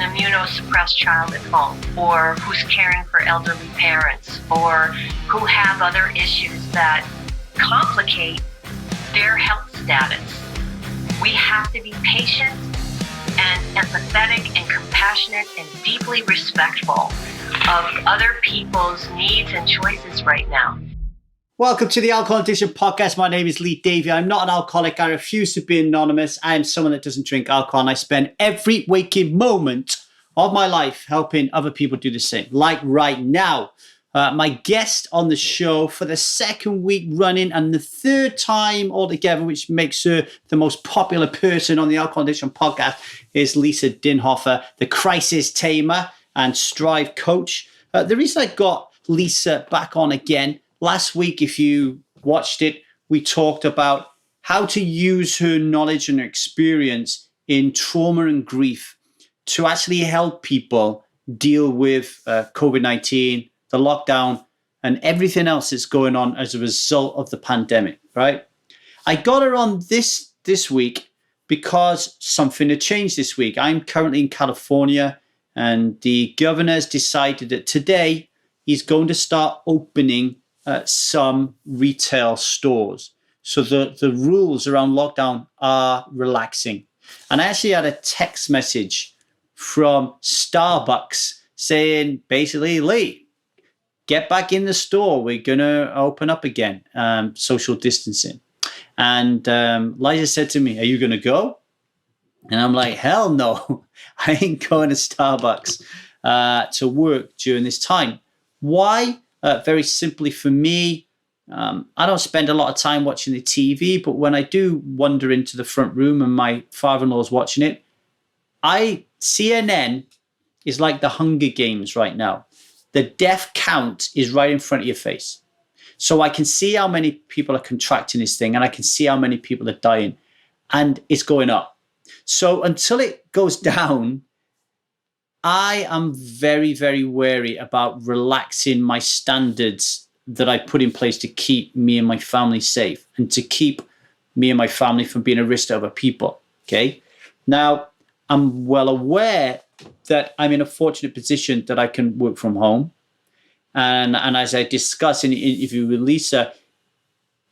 immunosuppressed child at home, or who's caring for elderly parents, or who have other issues that complicate their health status. We have to be patient and empathetic and compassionate and deeply respectful of other people's needs and choices right now. Welcome to the Alcohol Addiction Podcast. My name is Lee Davey. I'm not an alcoholic. I refuse to be anonymous. I am someone that doesn't drink alcohol, and I spend every waking moment of my life helping other people do the same. Like right now, my guest on the show for the second week running and the third time altogether, which makes her the most popular person on the Alcohol Addiction Podcast, is Lisa Dinhofer, the crisis tamer and strive coach. The reason I got Lisa back on again, last week, if you watched it, we talked about how to use her knowledge and her experience in trauma and grief to actually help people deal with COVID-19, the lockdown, and everything else that's going on as a result of the pandemic, right? I got her on this week because something had changed this week. I'm currently in California, and the governor's decided that today he's going to start opening some retail stores. So the rules around lockdown are relaxing. And I actually had a text message from Starbucks saying, basically, Lee, get back in the store. We're going to open up again, social distancing. And Liza said to me, are you going to go? And I'm like, hell no, I ain't going to Starbucks to work during this time. Why? Very simply for me, I don't spend a lot of time watching the TV, but when I do wander into the front room and my father-in-law's watching it, CNN is like the Hunger Games right now. The death count is right in front of your face. So I can see how many people are contracting this thing, and I can see how many people are dying, and it's going up. So until it goes down, I am very, very wary about relaxing my standards that I put in place to keep me and my family safe and to keep me and my family from being a risk to other people. Okay. Now, I'm well aware that I'm in a fortunate position that I can work from home. And as I discussed in the interview with Lisa,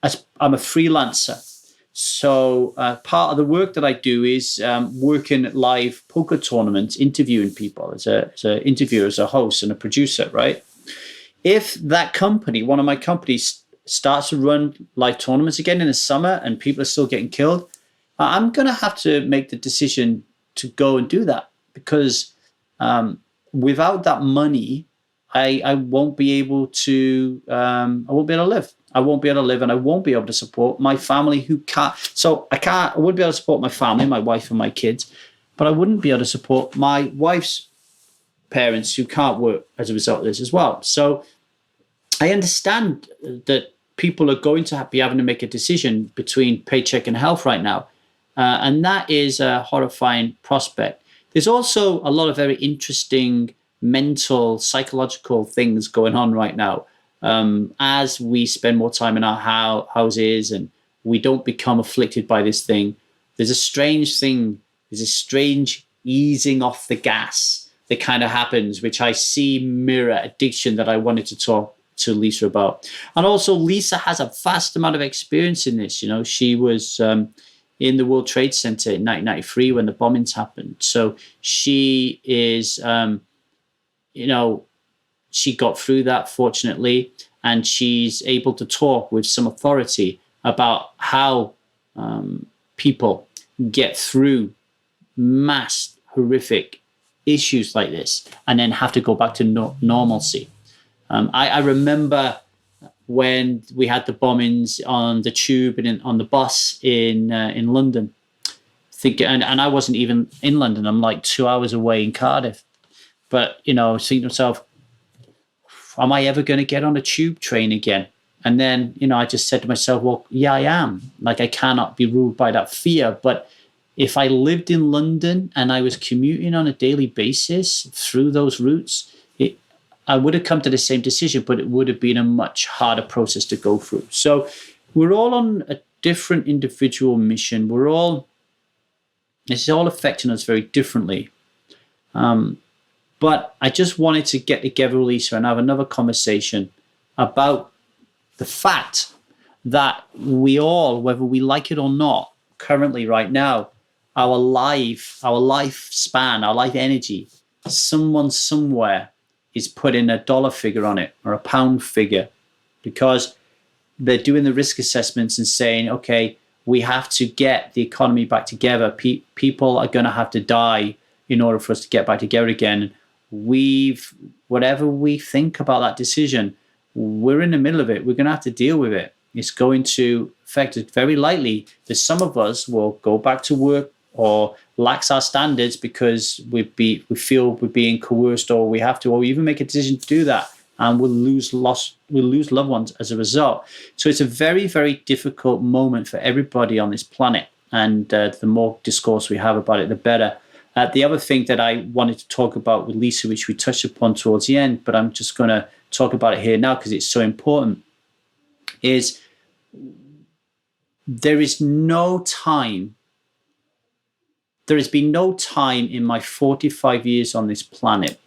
I'm a freelancer. So part of the work that I do is working at live poker tournaments, interviewing people as an interviewer, as a host and a producer, right? If that company, one of my companies, starts to run live tournaments again in the summer and people are still getting killed, I'm going to have to make the decision to go and do that, because without that money, I won't be able to live. I won't be able to live, and I won't be able to support my family who can't. So I wouldn't be able to support my family, my wife and my kids, but I wouldn't be able to support my wife's parents who can't work as a result of this as well. So I understand that people are going to be having to make a decision between paycheck and health right now. And that is a horrifying prospect. There's also a lot of very interesting mental, psychological things going on right now. As we spend more time in our houses and we don't become afflicted by this thing, there's a strange thing, there's a strange easing off the gas that kind of happens, which I see mirror addiction that I wanted to talk to Lisa about. And also Lisa has a vast amount of experience in this. You know, she was in the World Trade Center in 1993 when the bombings happened. So she is, she got through that, fortunately, and she's able to talk with some authority about how people get through mass horrific issues like this and then have to go back to normalcy. I remember when we had the bombings on the tube and on the bus in London. And I wasn't even in London. I'm like 2 hours away in Cardiff. But, I was thinking to myself, am I ever going to get on a tube train again? And then, I just said to myself, well, yeah, I am. Like, I cannot be ruled by that fear. But if I lived in London and I was commuting on a daily basis through those routes, I would have come to the same decision, but it would have been a much harder process to go through. So we're all on a different individual mission. This is all affecting us very differently. But I just wanted to get together with Lisa and have another conversation about the fact that we all, whether we like it or not, currently right now, our lifespan, our life energy, someone somewhere is putting a dollar figure on it or a pound figure, because they're doing the risk assessments and saying, okay, we have to get the economy back together. People are going to have to die in order for us to get back together again. Whatever we think about that decision, we're in the middle of it. We're going to have to deal with it. It's going to affect it very likely that some of us will go back to work or lax our standards because we feel we're being coerced, or we have to, or we even make a decision to do that, and we'll lose loved ones as a result. So it's a very, very difficult moment for everybody on this planet. And the more discourse we have about it, the better. The other thing that I wanted to talk about with Lisa, which we touched upon towards the end, but I'm just going to talk about it here now because it's so important, is there has been no time in my 45 years on this planet,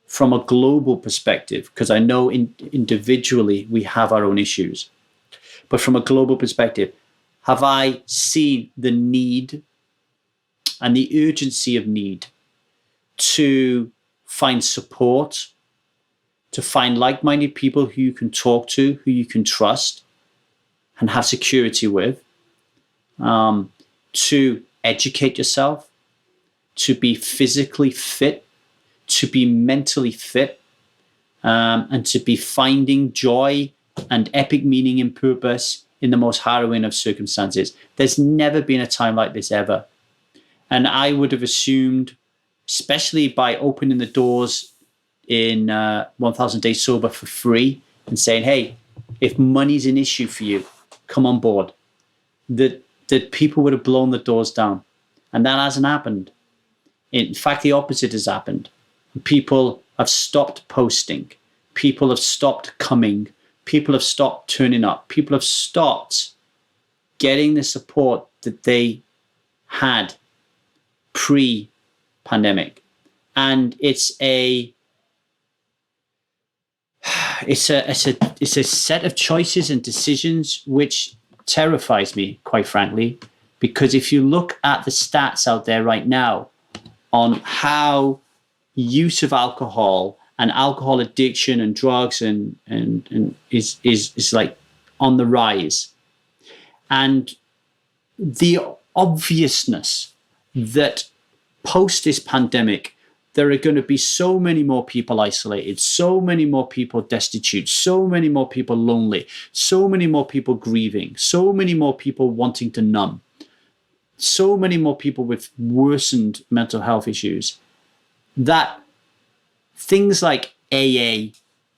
from a global perspective, because I know individually we have our own issues, but from a global perspective, have I seen the need and the urgency of need to find support, to find like-minded people who you can talk to, who you can trust and have security with, to educate yourself, to be physically fit, to be mentally fit, and to be finding joy and epic meaning and purpose in the most harrowing of circumstances. There's never been a time like this ever. And I would have assumed, especially by opening the doors in 1000 Days Sober for free and saying, hey, if money's an issue for you, come on board, that people would have blown the doors down. And that hasn't happened. In fact, the opposite has happened. People have stopped posting. People have stopped coming. People have stopped turning up. People have stopped getting the support that they had pre-pandemic. And it's a set of choices and decisions which terrifies me, quite frankly, because if you look at the stats out there right now on how use of alcohol and alcohol addiction and drugs and is like on the rise, and the obviousness that post this pandemic there are going to be so many more people isolated, so many more people destitute, so many more people lonely, so many more people grieving, so many more people wanting to numb, so many more people with worsened mental health issues, that things like AA,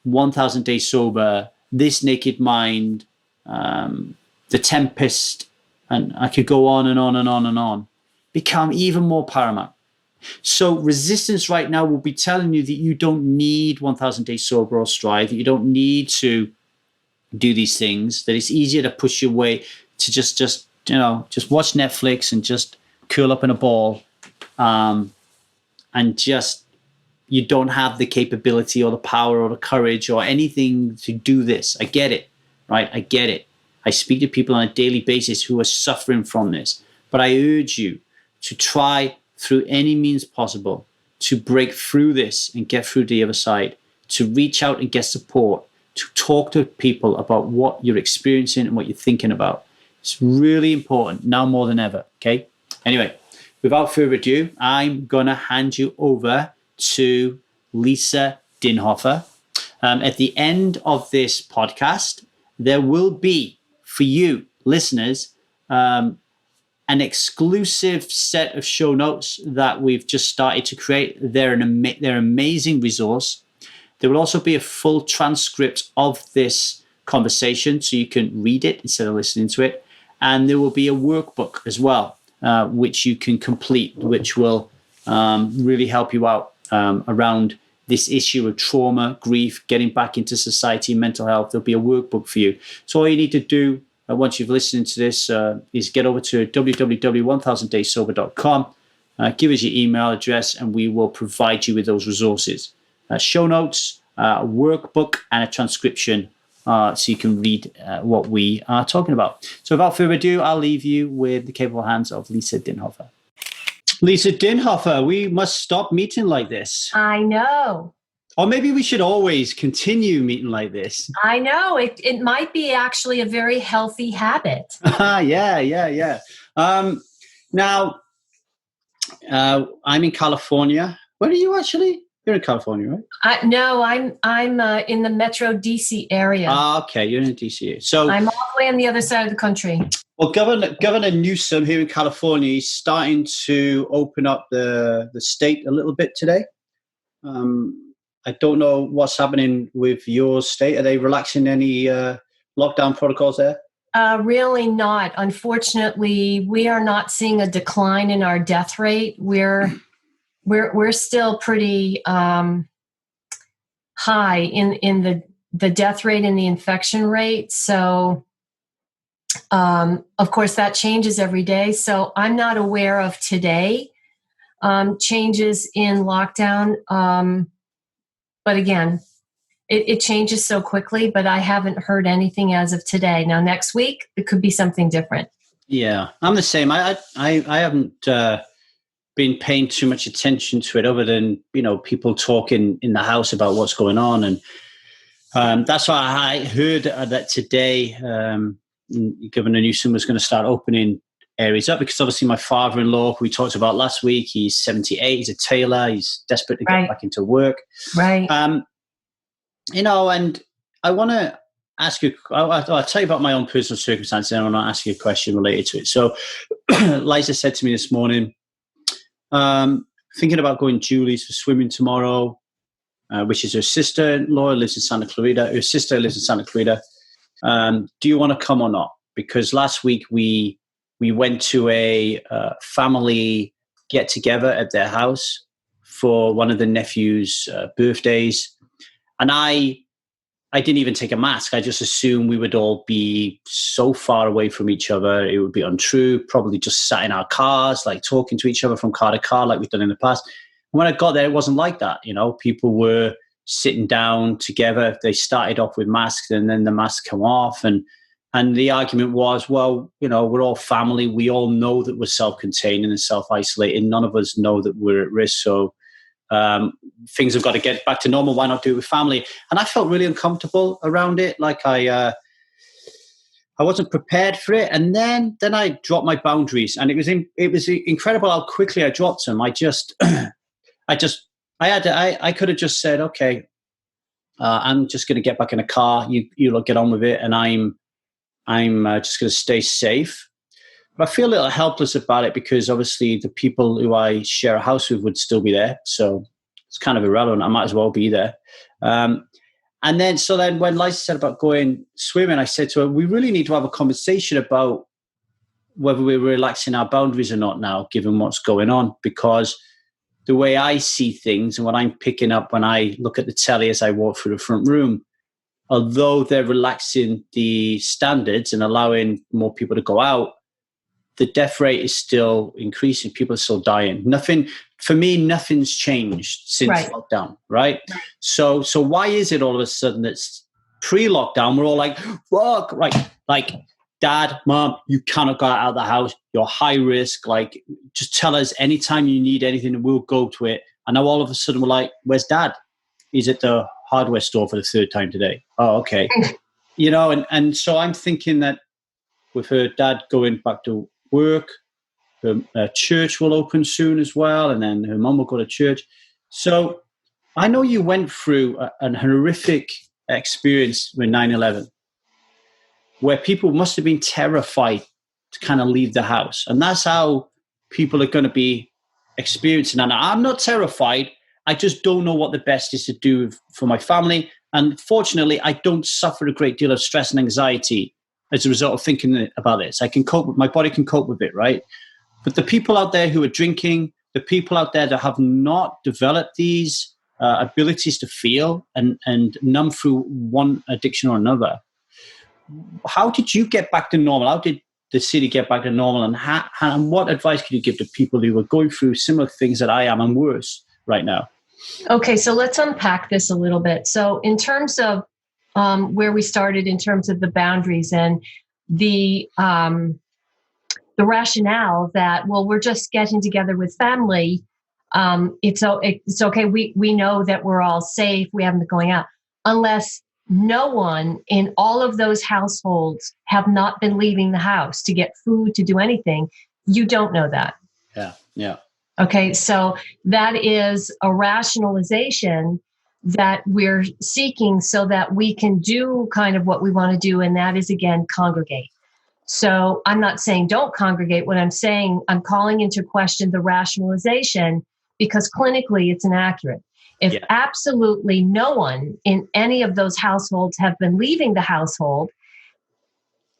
1000 Days Sober, This Naked Mind, The Tempest, and I could go on and on and on and on, become even more paramount. So resistance right now will be telling you that you don't need 1000 Days Sober or Strive, that you don't need to do these things, that it's easier to push your way to just watch Netflix and just curl up in a ball, and just you don't have the capability or the power or the courage or anything to do this. I get it, right? I get it. I speak to people on a daily basis who are suffering from this, but I urge you to try through any means possible to break through this and get through to the other side, to reach out and get support, to talk to people about what you're experiencing and what you're thinking about. It's really important now more than ever, okay? Anyway, without further ado, I'm going to hand you over to Lisa Dinhofer. At the end of this podcast, there will be, for you listeners, an exclusive set of show notes that we've just started to create. They're an amazing resource. There will also be a full transcript of this conversation so you can read it instead of listening to it. And there will be a workbook as well, which you can complete, which will really help you out around this issue of trauma, grief, getting back into society, mental health. There'll be a workbook for you. So all you need to do once you've listened to this is get over to www.1000dayssober.com, give us your email address and we will provide you with those resources. Show notes, a workbook, and a transcription so you can read what we are talking about. So without further ado, I'll leave you with the capable hands of Lisa Dinhofer. Lisa Dinhofer, we must stop meeting like this. I know. Or maybe we should always continue meeting like this. I know. It might be actually a very healthy habit. Yeah. Now, I'm in California. Where are you actually? You're in California, right? No, I'm in the Metro DC area. Okay, you're in DC. So I'm all the way on the other side of the country. Well, Governor Newsom here in California is starting to open up the state a little bit today. I don't know what's happening with your state. Are they relaxing any lockdown protocols there? Really not. Unfortunately, we are not seeing a decline in our death rate. We're still pretty high in the death rate and the infection rate. So, of course, that changes every day. So I'm not aware of today changes in lockdown. But again, it changes so quickly, but I haven't heard anything as of today. Now, next week, it could be something different. Yeah, I'm the same. I haven't been paying too much attention to it other than, people talking in the house about what's going on. And that's why I heard that today Governor Newsom was going to start opening areas up, because obviously my father-in-law, who we talked about last week, he's 78, he's a tailor, he's desperate to get back into work. Right. And I want to ask you, I'll tell you about my own personal circumstances, and I want to ask you a question related to it. So Liza said to me this morning, thinking about going Julie's for swimming tomorrow, which is her sister-in-law lives in Santa Clarita. Her sister lives in Santa Clarita. Do you want to come or not? Because last week we went to a family get-together at their house for one of the nephew's birthdays. And I didn't even take a mask. I just assumed we would all be so far away from each other. It would be untrue, probably just sat in our cars, like talking to each other from car to car like we've done in the past. And when I got there, it wasn't like that. People were sitting down together. They started off with masks and then the masks come off. And the argument was, well, we're all family. We all know that we're self-containing and self-isolating. None of us know that we're at risk. So things have got to get back to normal. Why not do it with family? And I felt really uncomfortable around it. Like I wasn't prepared for it. And then I dropped my boundaries, and it was incredible how quickly I dropped them. I could have just said, okay, I'm just going to get back in a car. You get on with it. And I'm just going to stay safe. But I feel a little helpless about it because obviously the people who I share a house with would still be there. So it's kind of irrelevant. I might as well be there. And then when Liza said about going swimming, I said to her, we really need to have a conversation about whether we're relaxing our boundaries or not now, given what's going on. Because the way I see things and what I'm picking up when I look at the telly as I walk through the front room, although they're relaxing the standards and allowing more people to go out, the death rate is still increasing. People are still dying. Nothing's changed since lockdown, right? So why is it all of a sudden that's pre-lockdown, we're all like, fuck, right? Like, Dad, Mom, you cannot go out of the house. You're high risk. Like, just tell us anytime you need anything and we'll go to it. And now all of a sudden we're like, where's Dad? He's at the hardware store for the third time today. Oh, okay. And so I'm thinking that with her dad going back to work, her church will open soon as well, and then her mum will go to church. So I know you went through an horrific experience with 9/11, where people must have been terrified to kind of leave the house. And that's how people are going to be experiencing. And I'm not terrified. I just don't know what the best is to do for my family. And fortunately, I don't suffer a great deal of stress and anxiety as a result of thinking about this. I can cope my body can cope with it, right? But the people out there who are drinking, the people out there that have not developed these abilities to feel and numb through one addiction or another, how did you get back to normal? the city get back to normal? And what advice can you give to people who are going through similar things that I am and worse right now? Okay, so let's unpack this a little bit. So in terms of where we started in terms of the boundaries and the rationale that, well, we're just getting together with family. It's okay. We know that we're all safe. We haven't been going out unless no one in all of those households have not been leaving the house to get food, to do anything. You don't know that. Yeah. Okay, so that is a rationalization that we're seeking so that we can do kind of what we want to do, and that is, again, congregate. So I'm not saying don't congregate. What I'm saying, I'm calling into question the rationalization because clinically it's inaccurate. If absolutely no one in any of those households have been leaving the household,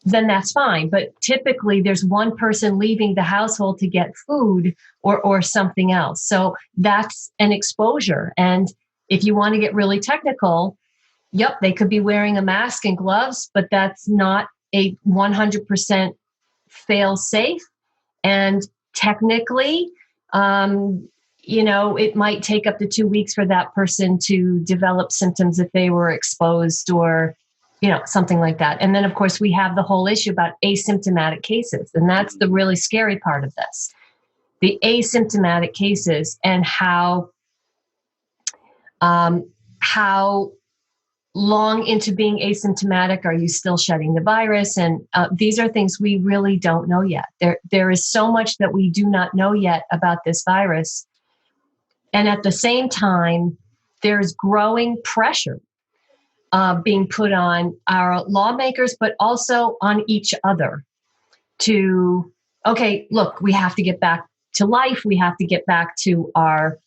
then that's fine. But typically there's one person leaving the household to get food or something else. So that's an exposure. And if you want to get really technical, they could be wearing a mask and gloves, but that's not a 100% fail safe. And technically, it might take up to 2 weeks for that person to develop symptoms if they were exposed or, something like that. And then, of course, we have the whole issue about asymptomatic cases. And that's the really scary part of this. The asymptomatic cases and how long into being asymptomatic are you still shedding the virus? And these are things we really don't know yet. There is so much that we do not know yet about this virus. And at the same time, there's growing pressure being put on our lawmakers, but also on each other to, okay, look, we have to get back to life. We have to get back to our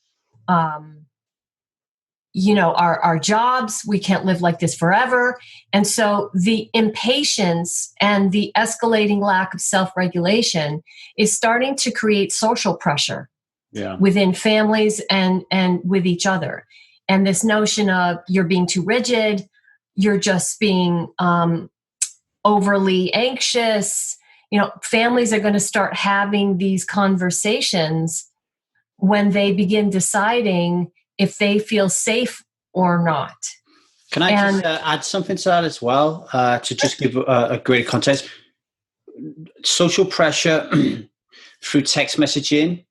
jobs. We can't live like this forever. And so the impatience and the escalating lack of self-regulation is starting to create social pressure within families and with each other. And this notion of you're being too rigid, you're just being overly anxious. Families are going to start having these conversations when they begin deciding if they feel safe or not. Can I just add something to that as well, to just give a greater context? Social pressure through text messaging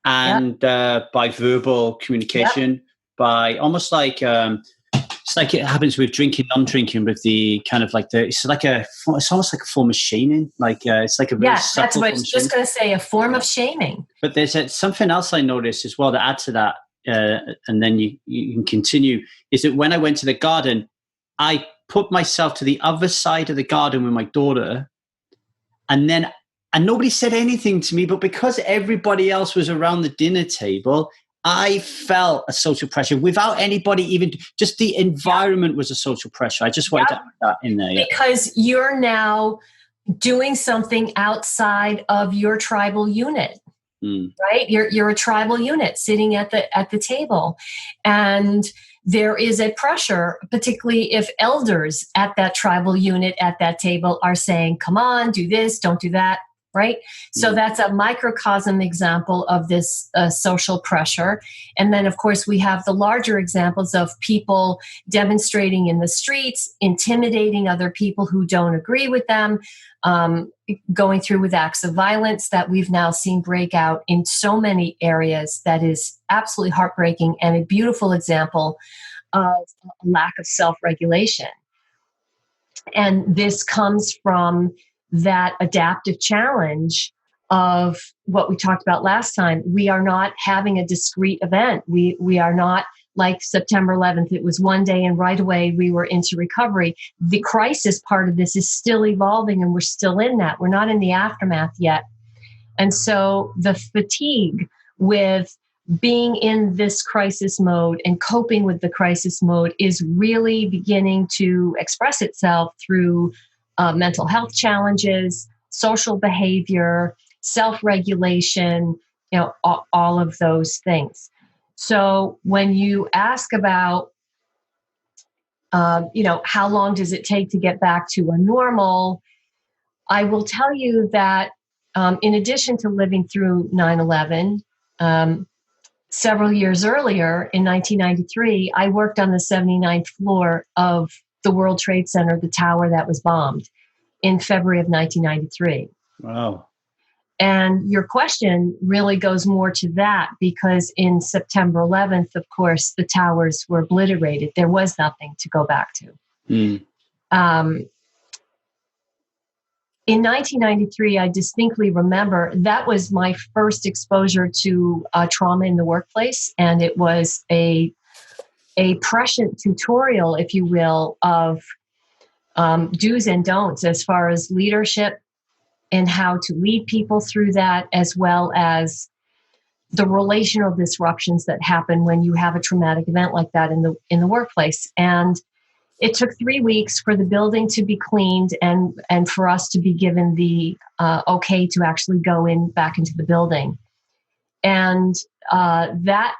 and by verbal communication, by almost like it's like it happens with drinking, non-drinking, with the kind of like it's almost like a form of shaming. Like it's like a very subtle that's what I was just going to say, a form of shaming. But there's something else I noticed as well to add to that. And then you can continue, is that when I went to the garden, I put myself to the other side of the garden with my daughter, and nobody said anything to me, but because everybody else was around the dinner table, I felt a social pressure without anybody even, just the environment was a social pressure. I just wanted to add that in there. Because you're now doing something outside of your tribal unit. Right? You're a tribal unit sitting at the table. And there is a pressure, particularly if elders at that tribal unit at that table are saying, come on, do this, don't do that. Right? So that's a microcosm example of this social pressure. And then, of course, we have the larger examples of people demonstrating in the streets, intimidating other people who don't agree with them, going through with acts of violence that we've now seen break out in so many areas. That is absolutely heartbreaking and a beautiful example of lack of self-regulation. And this comes from that adaptive challenge of what we talked about last time. We are not having a discrete event. We are not like September 11th. It was one day and right away we were into recovery. The crisis part of this is still evolving and we're still in that. We're not in the aftermath yet. And so the fatigue with being in this crisis mode and coping with the crisis mode is really beginning to express itself through mental health challenges, social behavior, self-regulation, all of those things. So when you ask about, how long does it take to get back to a normal, I will tell you that in addition to living through 9/11, several years earlier in 1993, I worked on the 79th floor of the World Trade Center, the tower that was bombed in February of 1993. Wow. And your question really goes more to that because in September 11th, of course, the towers were obliterated. There was nothing to go back to. In 1993, I distinctly remember that was my first exposure to trauma in the workplace. And it was a prescient tutorial, if you will, of do's and don'ts as far as leadership and how to lead people through that, as well as the relational disruptions that happen when you have a traumatic event like that in the workplace. And it took 3 weeks for the building to be cleaned and for us to be given the okay to actually go back into the building. And that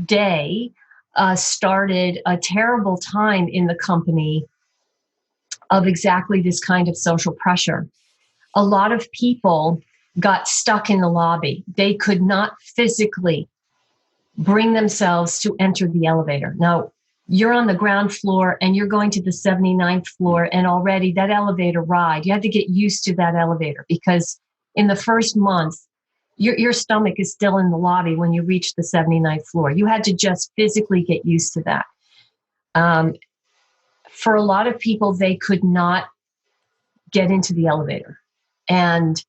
day started a terrible time in the company of exactly this kind of social pressure. A lot of people got stuck in the lobby. They could not physically bring themselves to enter the elevator. Now, you're on the ground floor and you're going to the 79th floor, and already that elevator ride, you had to get used to that elevator because in the first month, your stomach is still in the lobby when you reach the 79th floor. You had to just physically get used to that. For a lot of people, they could not get into the elevator, and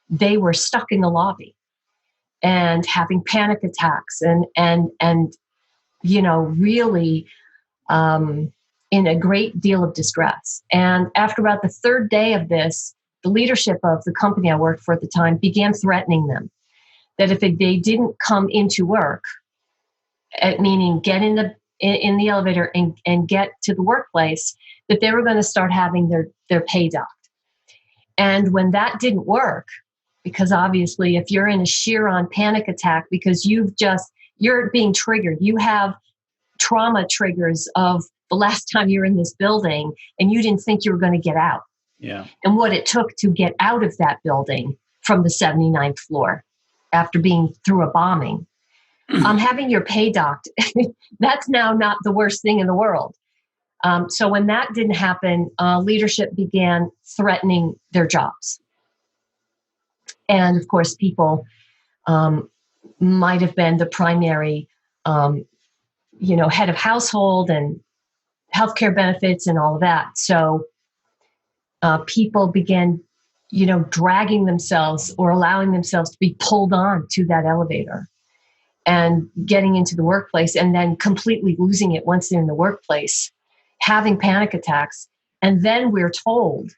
they were stuck in the lobby and having panic attacks and really in a great deal of distress. And after about the third day of this, the leadership of the company I worked for at the time began threatening them that if they didn't come into work, meaning get in the elevator and get to the workplace, that they were going to start having their pay docked. And when that didn't work, because obviously if you're in a sheer-on panic attack because you're being triggered, you have trauma triggers of the last time you were in this building and you didn't think you were going to get out. Yeah. And what it took to get out of that building from the 79th floor after being through a bombing. Having your pay docked, that's now not the worst thing in the world. So when that didn't happen, leadership began threatening their jobs. And of course, people might have been the primary head of household and healthcare benefits and all of that. So people began, dragging themselves or allowing themselves to be pulled on to that elevator and getting into the workplace and then completely losing it once they're in the workplace, having panic attacks. And then we're told,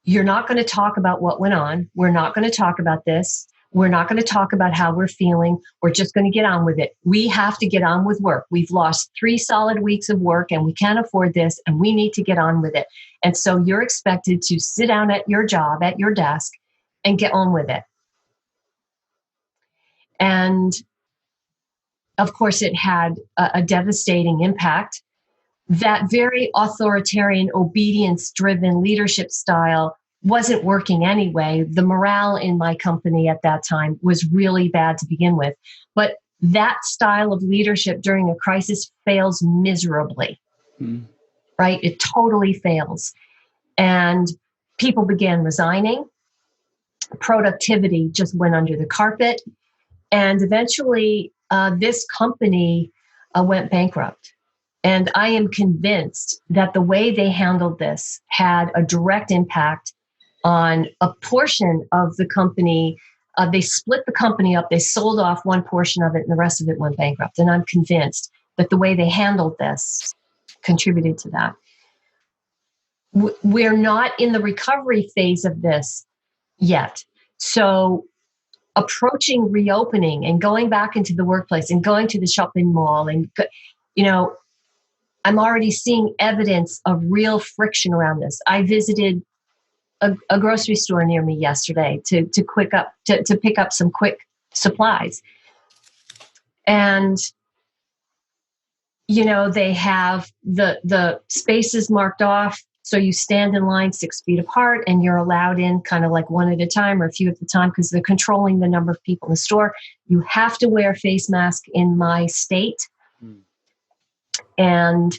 you're not going to talk about what went on. We're not going to talk about this. We're not going to talk about how we're feeling. We're just going to get on with it. We have to get on with work. We've lost 3 solid weeks of work and we can't afford this and we need to get on with it. And so you're expected to sit down at your job, at your desk, and get on with it. And of course, it had a devastating impact. That very authoritarian, obedience-driven leadership style wasn't working anyway. The morale in my company at that time was really bad to begin with. But that style of leadership during a crisis fails miserably, right? It totally fails. And people began resigning. Productivity just went under the carpet. And eventually, this company went bankrupt. And I am convinced that the way they handled this had a direct impact on a portion of the company. They split the company up. They sold off one portion of it and the rest of it went bankrupt. And I'm convinced that the way they handled this contributed to that. We're not in the recovery phase of this yet. So approaching reopening and going back into the workplace and going to the shopping mall and, I'm already seeing evidence of real friction around this. I visited a grocery store near me yesterday to pick up some quick supplies. And, they have the spaces marked off So you stand in line 6 feet apart and you're allowed in kind of like one at a time or a few at a time because they're controlling the number of people in the store. You have to wear a face mask in my state. And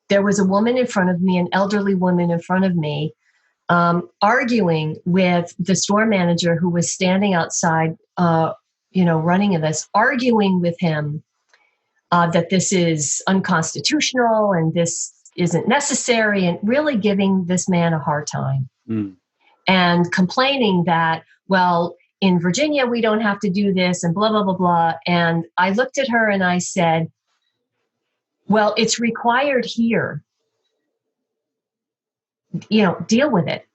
there was a woman in front of me, an elderly woman in front of me, arguing with the store manager who was standing outside, running this, arguing with him that this is unconstitutional and this isn't necessary, and really giving this man a hard time and complaining that, well, in Virginia, we don't have to do this and blah, blah, blah, blah. And I looked at her and I said, well, it's required here. Deal with it.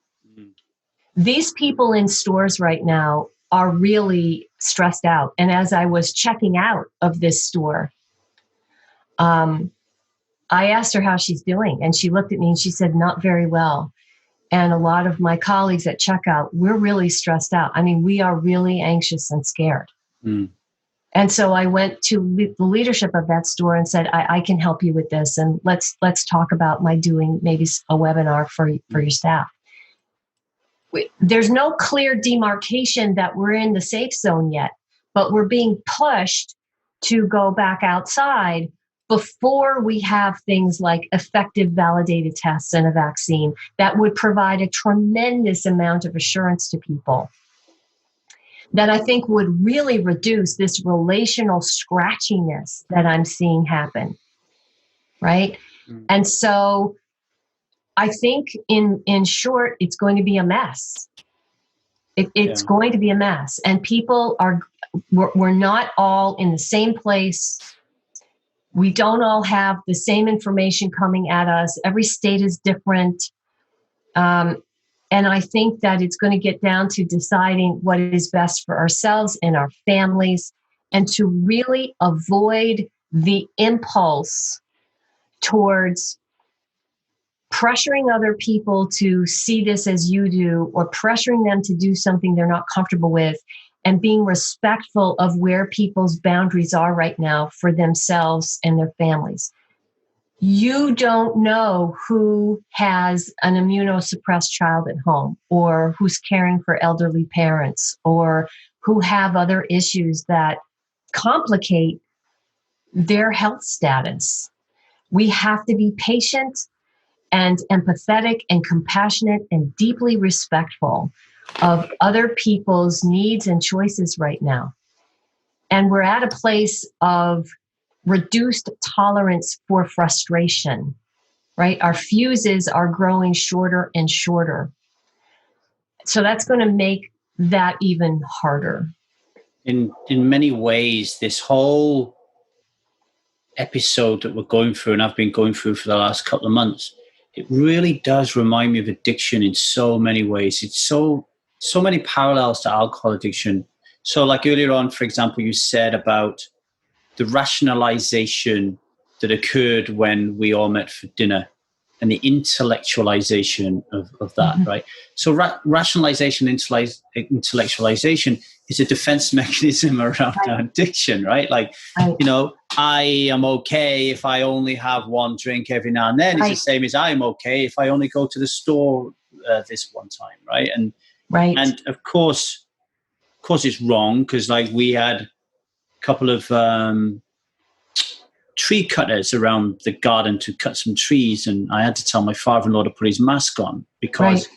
These people in stores right now are really stressed out. And as I was checking out of this store, I asked her how she's doing, and she looked at me and she said, not very well. And a lot of my colleagues at checkout, we're really stressed out. I mean, we are really anxious and scared. And so I went to the leadership of that store and said, I can help you with this. And let's talk about my doing maybe a webinar for your staff. There's no clear demarcation that we're in the safe zone yet, but we're being pushed to go back outside before we have things like effective validated tests and a vaccine that would provide a tremendous amount of assurance to people that I think would really reduce this relational scratchiness that I'm seeing happen, right? And so I think in short, it's going to be a mess. It's going to be a mess. And people we're not all in the same place. We don't all have the same information coming at us. Every state is different. And I think that it's going to get down to deciding what is best for ourselves and our families, and to really avoid the impulse towards pressuring other people to see this as you do, or pressuring them to do something they're not comfortable with, and being respectful of where people's boundaries are right now for themselves and their families. You don't know who has an immunosuppressed child at home, or who's caring for elderly parents, or who have other issues that complicate their health status. We have to be patient and empathetic and compassionate and deeply respectful of other people's needs and choices right now. And we're at a place of reduced tolerance for frustration, right? Our fuses are growing shorter and shorter. So that's going to make that even harder. In many ways, this whole episode that we're going through, and I've been going through for the last couple of months, it really does remind me of addiction in so many ways. It's so many parallels to alcohol addiction. So like earlier on, for example, you said about the rationalization that occurred when we all met for dinner, and the intellectualization of that, right? So rationalization, intellectualization is a defense mechanism around addiction, right? Like, I am okay if I only have one drink every now and then. It's the same as I'm okay if I only go to the store this one time, right? And of course it's wrong, because like we had a couple of tree cutters around the garden to cut some trees, and I had to tell my father-in-law to put his mask on because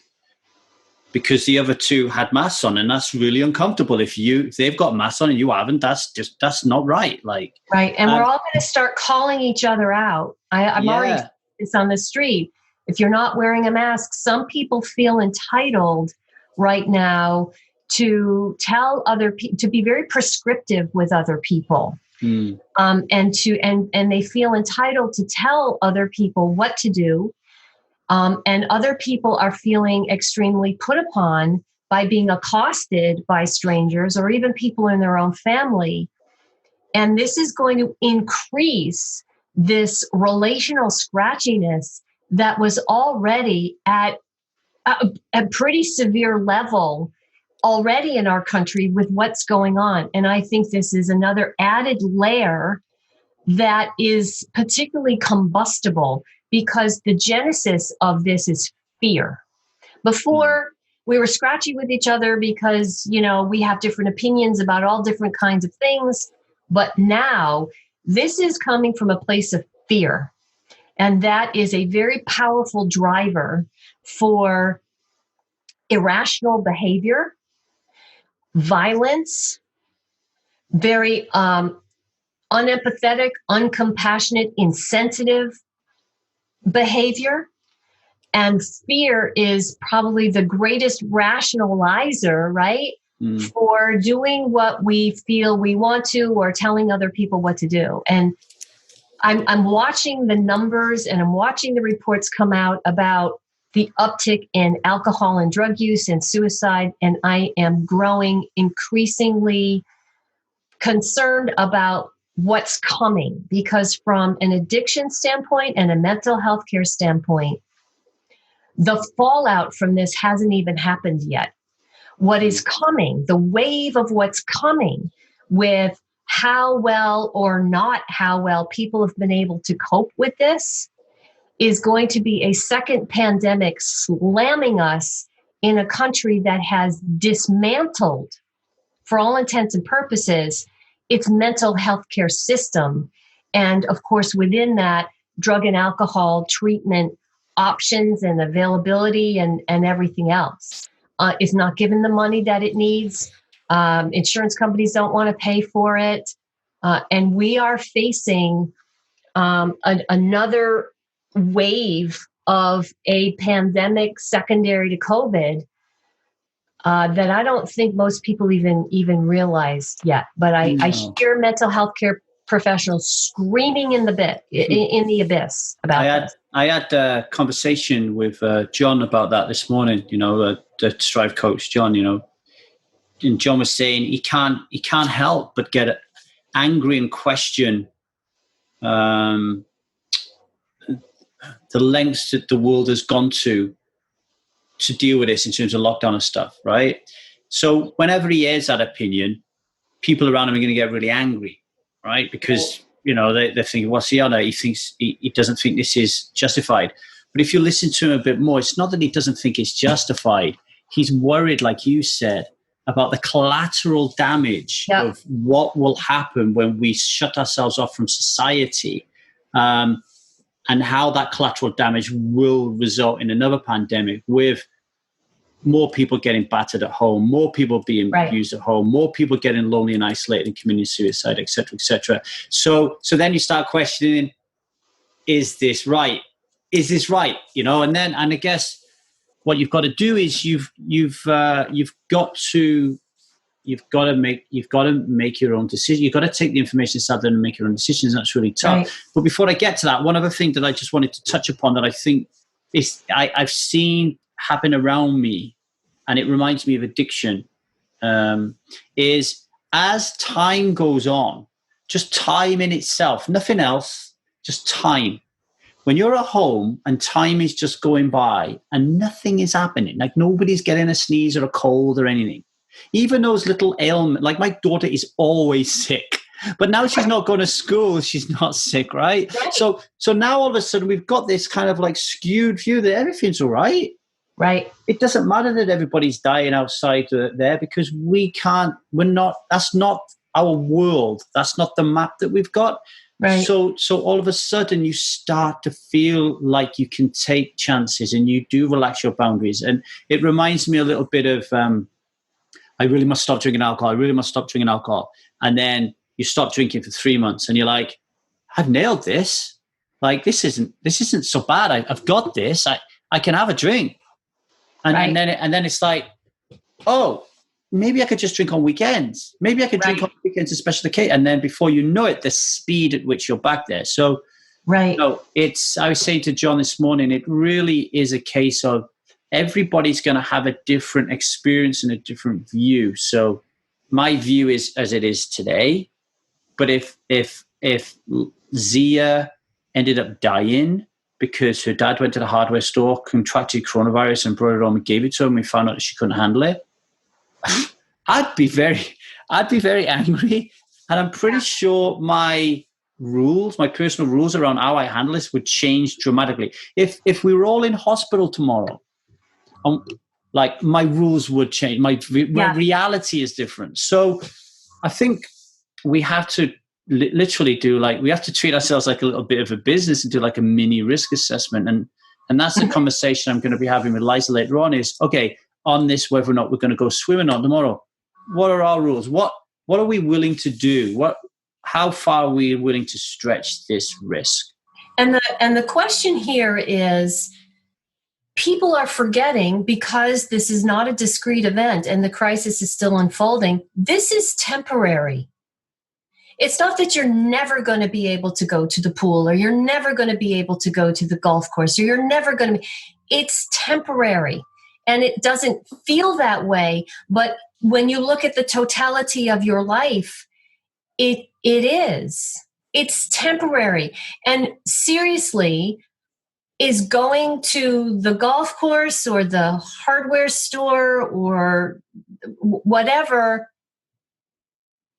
the other two had masks on, and that's really uncomfortable. If they've got masks on and you haven't, that's not right. And we're all going to start calling each other out. I'm already seeing this on the street. If you're not wearing a mask, some people feel entitled right now to tell other people, to be very prescriptive with other people. And they feel entitled to tell other people what to do. And other people are feeling extremely put upon by being accosted by strangers or even people in their own family. And this is going to increase this relational scratchiness that was already at a pretty severe level already in our country with what's going on. And I think this is another added layer that is particularly combustible, because the genesis of this is fear. Before, we were scratchy with each other because, we have different opinions about all different kinds of things. But now this is coming from a place of fear. And that is a very powerful driver for irrational behavior, violence, very unempathetic, uncompassionate, insensitive behavior. And fear is probably the greatest rationalizer, right? For doing what we feel we want to or telling other people what to do. And I'm watching the numbers and I'm watching the reports come out about the uptick in alcohol and drug use and suicide. And I am growing increasingly concerned about what's coming, because from an addiction standpoint and a mental health care standpoint, the fallout from this hasn't even happened yet. What is coming, the wave of what's coming with how well or not how well people have been able to cope with this, is going to be a second pandemic slamming us in a country that has dismantled, for all intents and purposes, its mental health care system. And of course, within that, drug and alcohol treatment options and availability and everything else. It's not given the money that it needs. Insurance companies don't want to pay for it. And we are facing another wave of a pandemic secondary to COVID that I don't think most people even realize yet. But I hear mental health care professionals screaming in the abyss about this. I had a conversation with John about that this morning, the Strive coach, John, and John was saying he can't help but get angry and question the lengths that the world has gone to deal with this in terms of lockdown and stuff, right? So whenever he airs that opinion, people around him are going to get really angry, right? Because, they're thinking, what's he on? He thinks he doesn't think this is justified. But if you listen to him a bit more, it's not that he doesn't think it's justified. He's worried, like you said, about the collateral damage of what will happen when we shut ourselves off from society, and how that collateral damage will result in another pandemic with more people getting battered at home, more people being abused at home, more people getting lonely and isolated and committing suicide, et cetera, et cetera. So then you start questioning, is this right? Is this right? And I guess what you've got to do is you've got to make your own decision. You've got to take the information out there and make your own decisions. That's really tough. Right. But before I get to that, one other thing that I just wanted to touch upon that I think is I've seen happen around me, and it reminds me of addiction, is as time goes on, just time in itself, nothing else, just time. When you're at home and time is just going by and nothing is happening, like nobody's getting a sneeze or a cold or anything, even those little ailments, like my daughter is always sick, but now she's not going to school, she's not sick, right? So now all of a sudden we've got this kind of like skewed view that everything's all right. Right. It doesn't matter that everybody's dying outside there because that's not our world. That's not the map that we've got. Right. So all of a sudden you start to feel like you can take chances and you do relax your boundaries. And it reminds me a little bit of, I really must stop drinking alcohol. I really must stop drinking alcohol. And then you stop drinking for 3 months and you're like, I've nailed this. Like, this isn't so bad. I've got this. I can have a drink. And then it's like, oh, maybe I could just drink on weekends. Maybe I could drink on weekends, especially the case. And then before you know it, the speed at which you're back there. So, I was saying to John this morning, it really is a case of everybody's going to have a different experience and a different view. So my view is as it is today. But if Zia ended up dying because her dad went to the hardware store, contracted coronavirus and brought it home and gave it to her, and we found out that she couldn't handle it, I'd be very angry. And I'm pretty sure my rules, my personal rules around how I handle this would change dramatically. If we were all in hospital tomorrow, like my rules would change. My reality is different. So I think we have to literally do we have to treat ourselves like a little bit of a business and do like a mini risk assessment. And that's the conversation I'm going to be having with Liza later on is, okay, on this, whether or not we're going to go swimming on tomorrow, what are our rules? What are we willing to do? How far are we willing to stretch this risk? And the question here is, people are forgetting, because this is not a discrete event and the crisis is still unfolding, this is temporary. It's not that you're never going to be able to go to the pool, or you're never going to be able to go to the golf course, or you're never going to be. It's temporary. And it doesn't feel that way. But when you look at the totality of your life, it is. It's temporary. And seriously, is going to the golf course or the hardware store or whatever,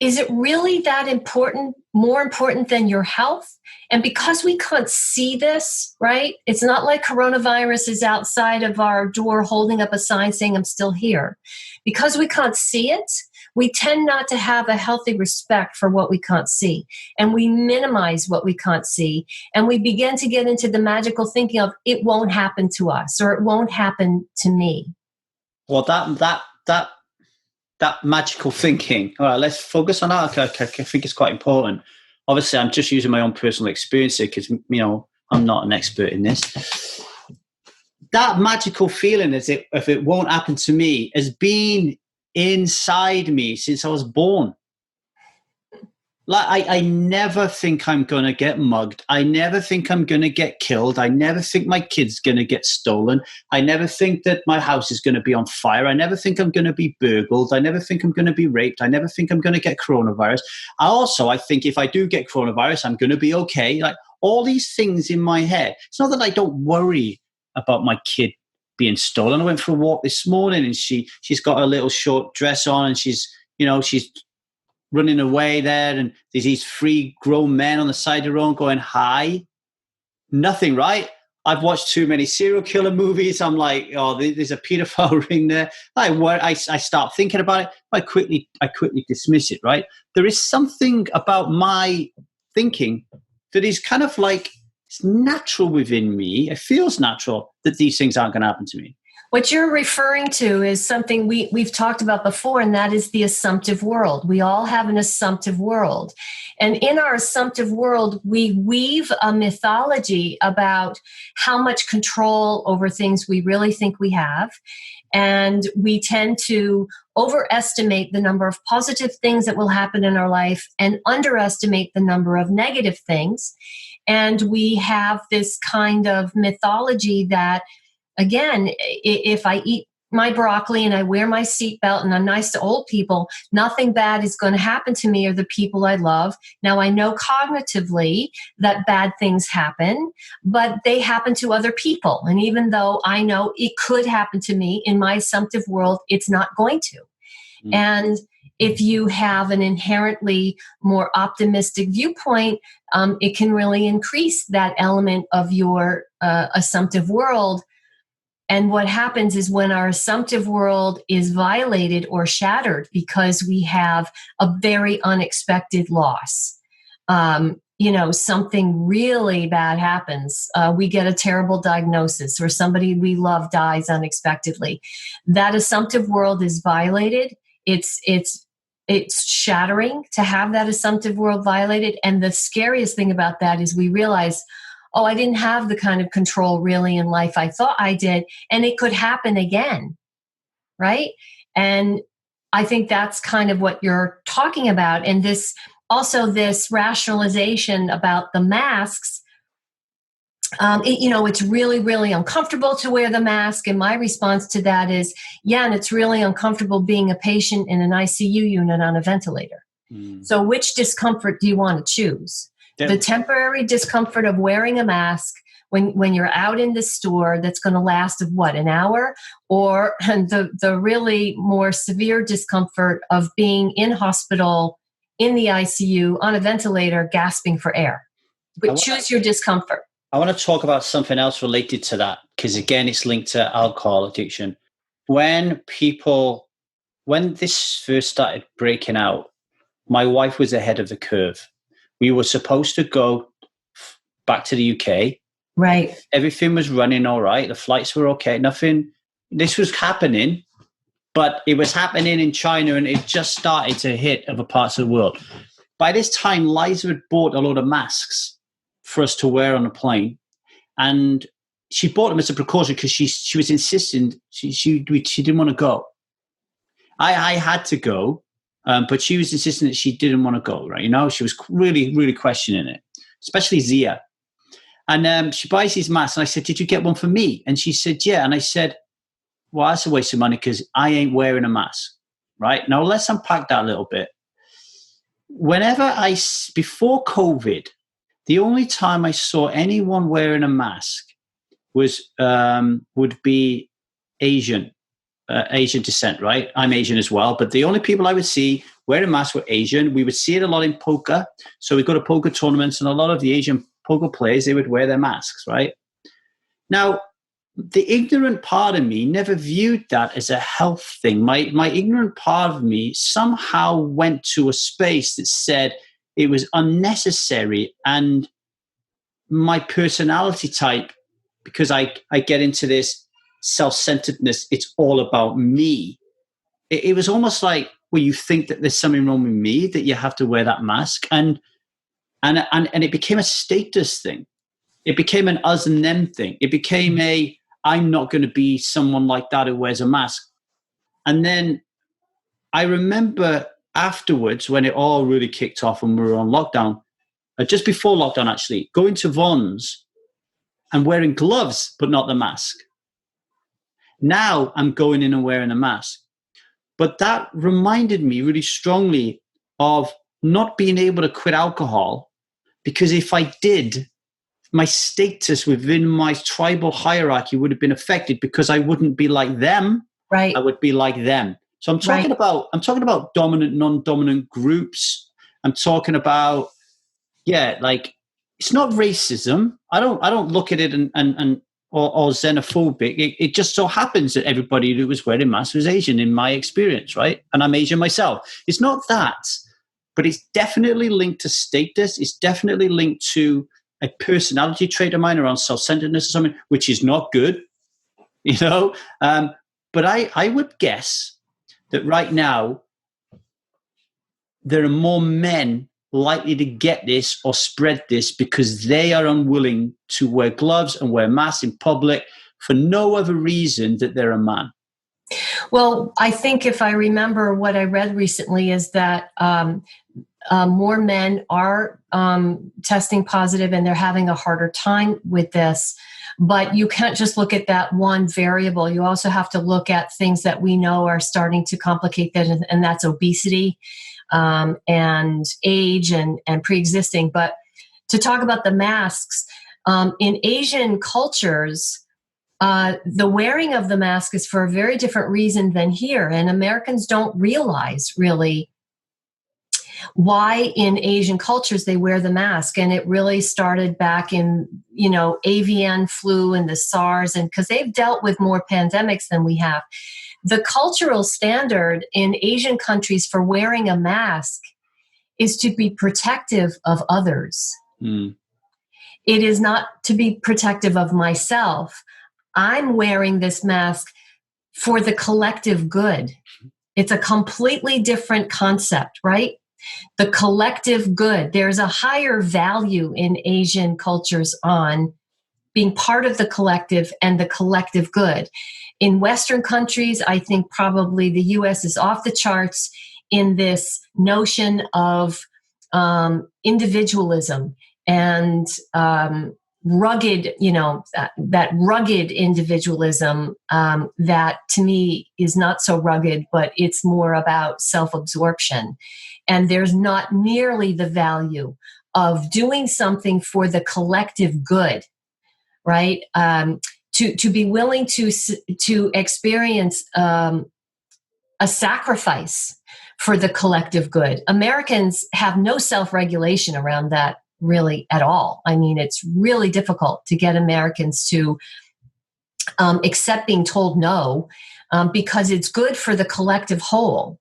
is it really that important, more important than your health? And because we can't see this, right? It's not like coronavirus is outside of our door holding up a sign saying, I'm still here. Because we can't see it, we tend not to have a healthy respect for what we can't see. And we minimize what we can't see. And we begin to get into the magical thinking of, it won't happen to us, or it won't happen to me. Well, that magical thinking. All right, let's focus on that. I think it's quite important. Obviously, I'm just using my own personal experience here because, I'm not an expert in this. That magical feeling, if it won't happen to me, has been inside me since I was born. Like, I never think I'm going to get mugged. I never think I'm going to get killed. I never think my kid's going to get stolen. I never think that my house is going to be on fire. I never think I'm going to be burgled. I never think I'm going to be raped. I never think I'm going to get coronavirus. I think if I do get coronavirus, I'm going to be okay. Like, all these things in my head. It's not that I don't worry about my kid being stolen. I went for a walk this morning and she's got a little short dress on and she's running away there, and there's these 3 grown men on the side of the road going, hi. Nothing, right? I've watched too many serial killer movies. I'm like, oh, there's a pedophile ring there. I start thinking about it. I quickly dismiss it, right? There is something about my thinking that is kind of like, it's natural within me. It feels natural that these things aren't going to happen to me. What you're referring to is something we've talked about before, and that is the assumptive world. We all have an assumptive world. And in our assumptive world, we weave a mythology about how much control over things we really think we have. And we tend to overestimate the number of positive things that will happen in our life and underestimate the number of negative things. And we have this kind of mythology that, again, if I eat my broccoli and I wear my seatbelt and I'm nice to old people, nothing bad is going to happen to me or the people I love. Now, I know cognitively that bad things happen, but they happen to other people. And even though I know it could happen to me, in my assumptive world, it's not going to. And if you have an inherently more optimistic viewpoint, it can really increase that element of your assumptive world. And what happens is when our assumptive world is violated or shattered because we have a very unexpected loss, something really bad happens. We get a terrible diagnosis, or somebody we love dies unexpectedly. That assumptive world is violated. It's shattering to have that assumptive world violated. And the scariest thing about that is we realize, oh, I didn't have the kind of control really in life I thought I did, and it could happen again, right? And I think that's kind of what you're talking about. And this rationalization about the masks, it's really, really uncomfortable to wear the mask. And my response to that is, yeah, and it's really uncomfortable being a patient in an ICU unit on a ventilator. So which discomfort do you want to choose? Yeah. The temporary discomfort of wearing a mask when you're out in the store that's going to last an hour, or the really more severe discomfort of being in hospital in the ICU on a ventilator, gasping for air. But choose your discomfort. I want to talk about something else related to that, because again, it's linked to alcohol addiction. When this first started breaking out, my wife was ahead of the curve. We were supposed to go back to the UK. Right. Everything was running all right. The flights were okay. Nothing. This was happening, but it was happening in China, and it just started to hit other parts of the world. By this time, Liza had bought a load of masks for us to wear on the plane, and she bought them as a precaution because she was insisting she didn't want to go. I had to go, but she was insisting that she didn't want to go. Right, she was really, really questioning it, especially Zia. And she buys these masks, and I said, "Did you get one for me?" And she said, "Yeah." And I said, "Well, that's a waste of money because I ain't wearing a mask." Right, now let's unpack that a little bit. Before COVID, the only time I saw anyone wearing a mask would be Asian descent, right? I'm Asian as well, but the only people I would see wearing masks were Asian. We would see it a lot in poker. So we go to poker tournaments, and a lot of the Asian poker players, they would wear their masks, right? Now, the ignorant part of me never viewed that as a health thing. My ignorant part of me somehow went to a space that said it was unnecessary, and my personality type, because I get into this self-centeredness, it's all about me. It was almost like, well, you think that there's something wrong with me, that you have to wear that mask, and it became a status thing. It became an us and them thing. It became I'm not going to be someone like that who wears a mask. And then I remember afterwards, when it all really kicked off and we were on lockdown, just before lockdown actually, going to Vaughn's and wearing gloves, but not the mask. Now I'm going in and wearing a mask. But that reminded me really strongly of not being able to quit alcohol, because if I did, my status within my tribal hierarchy would have been affected, because I wouldn't be like them. Right. I would be like them. So I'm talking about dominant, non-dominant groups. I'm talking about, it's not racism. I don't look at it or xenophobic. It just so happens that everybody who was wearing masks was Asian in my experience, right? And I'm Asian myself. It's not that, but it's definitely linked to status. It's definitely linked to a personality trait of mine around self-centeredness or something, which is not good, But I would guess that right now there are more men likely to get this or spread this because they are unwilling to wear gloves and wear masks in public for no other reason that they're a man. Well, I think if I remember what I read recently is that more men are testing positive, and they're having a harder time with this. But you can't just look at that one variable. You also have to look at things that we know are starting to complicate that, and that's obesity and age and pre-existing. But to talk about the masks, in Asian cultures, the wearing of the mask is for a very different reason than here. And Americans don't realize really why in Asian cultures they wear the mask. And it really started back in, avian flu and the SARS, and because they've dealt with more pandemics than we have. The cultural standard in Asian countries for wearing a mask is to be protective of others. Mm. It is not to be protective of myself. I'm wearing this mask for the collective good. It's a completely different concept, right? The collective good. There's a higher value in Asian cultures on being part of the collective and the collective good. In Western countries, I think probably the US is off the charts in this notion of individualism and rugged, that rugged individualism that to me is not so rugged, but it's more about self-absorption. And there's not nearly the value of doing something for the collective good, right? To be willing to experience a sacrifice for the collective good. Americans have no self-regulation around that really at all. I mean, it's really difficult to get Americans to accept being told no, because it's good for the collective whole.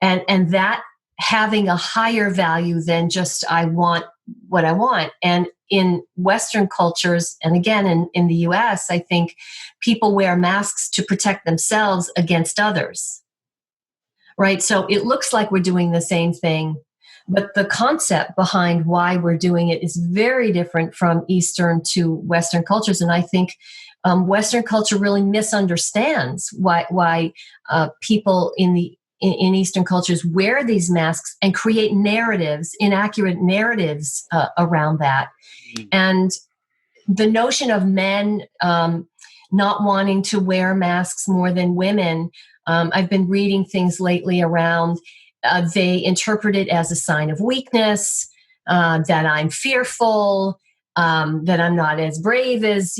And that having a higher value than just I want what I want. And in Western cultures, and again in the US, I think people wear masks to protect themselves against others. Right? So it looks like we're doing the same thing, but the concept behind why we're doing it is very different from Eastern to Western cultures. And I think Western culture really misunderstands why people in Eastern cultures wear these masks and create narratives, inaccurate narratives around that. And the notion of men not wanting to wear masks more than women, I've been reading things lately around, they interpret it as a sign of weakness, that I'm fearful, that I'm not as brave as,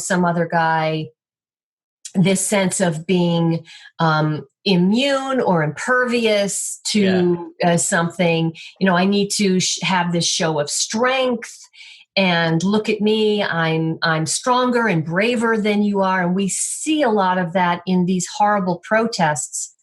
some other guy. This sense of being immune or impervious to something. I need to have this show of strength, and look at me, I'm stronger and braver than you are. And we see a lot of that in these horrible protests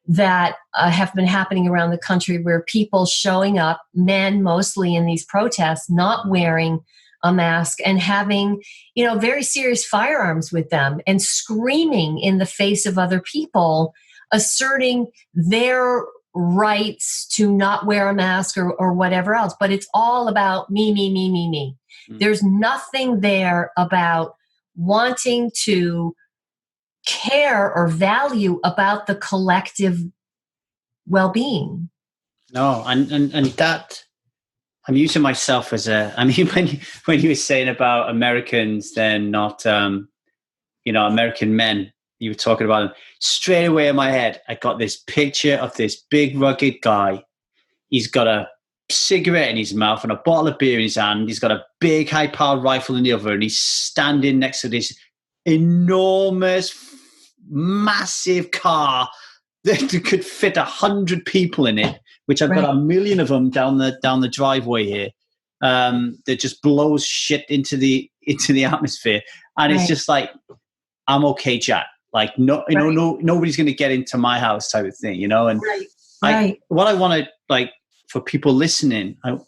that have been happening around the country, where people showing up, men mostly, in these protests, not wearing a mask and having, very serious firearms with them and screaming in the face of other people, asserting their rights to not wear a mask or whatever else. But it's all about me, me, me, me, me. There's nothing there about wanting to care or value about the collective well-being. No, and that, I'm using myself as when you were saying about Americans, they're not, American men, you were talking about them, straight away in my head, I got this picture of this big rugged guy. He's got a cigarette in his mouth and a bottle of beer in his hand. He's got a big high-powered rifle in the other, and he's standing next to this enormous, massive car that could fit 100 people in it, which I've got a million of them down the driveway here, that just blows shit into the atmosphere. And it's just like, I'm okay, Jack. Like, nobody's going to get into my house, type of thing, And what I want to, for people listening, I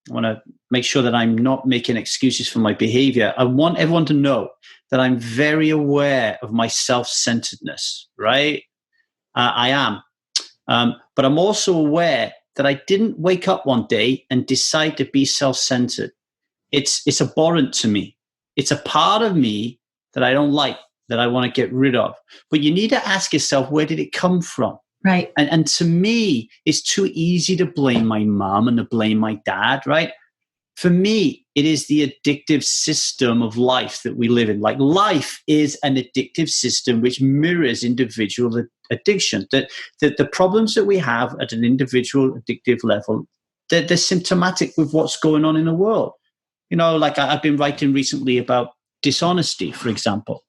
want to make sure that I'm not making excuses for my behavior. I want everyone to know that I'm very aware of my self-centeredness, right? I am. But I'm also aware that I didn't wake up one day and decide to be self-centered. It's abhorrent to me. It's a part of me that I don't like, that I want to get rid of. But you need to ask yourself, where did it come from? Right. And to me, it's too easy to blame my mom and to blame my dad, right? For me, it is the addictive system of life that we live in. Like, life is an addictive system which mirrors individual addiction. That the problems that we have at an individual addictive level, they're symptomatic with what's going on in the world. I've been writing recently about dishonesty, for example.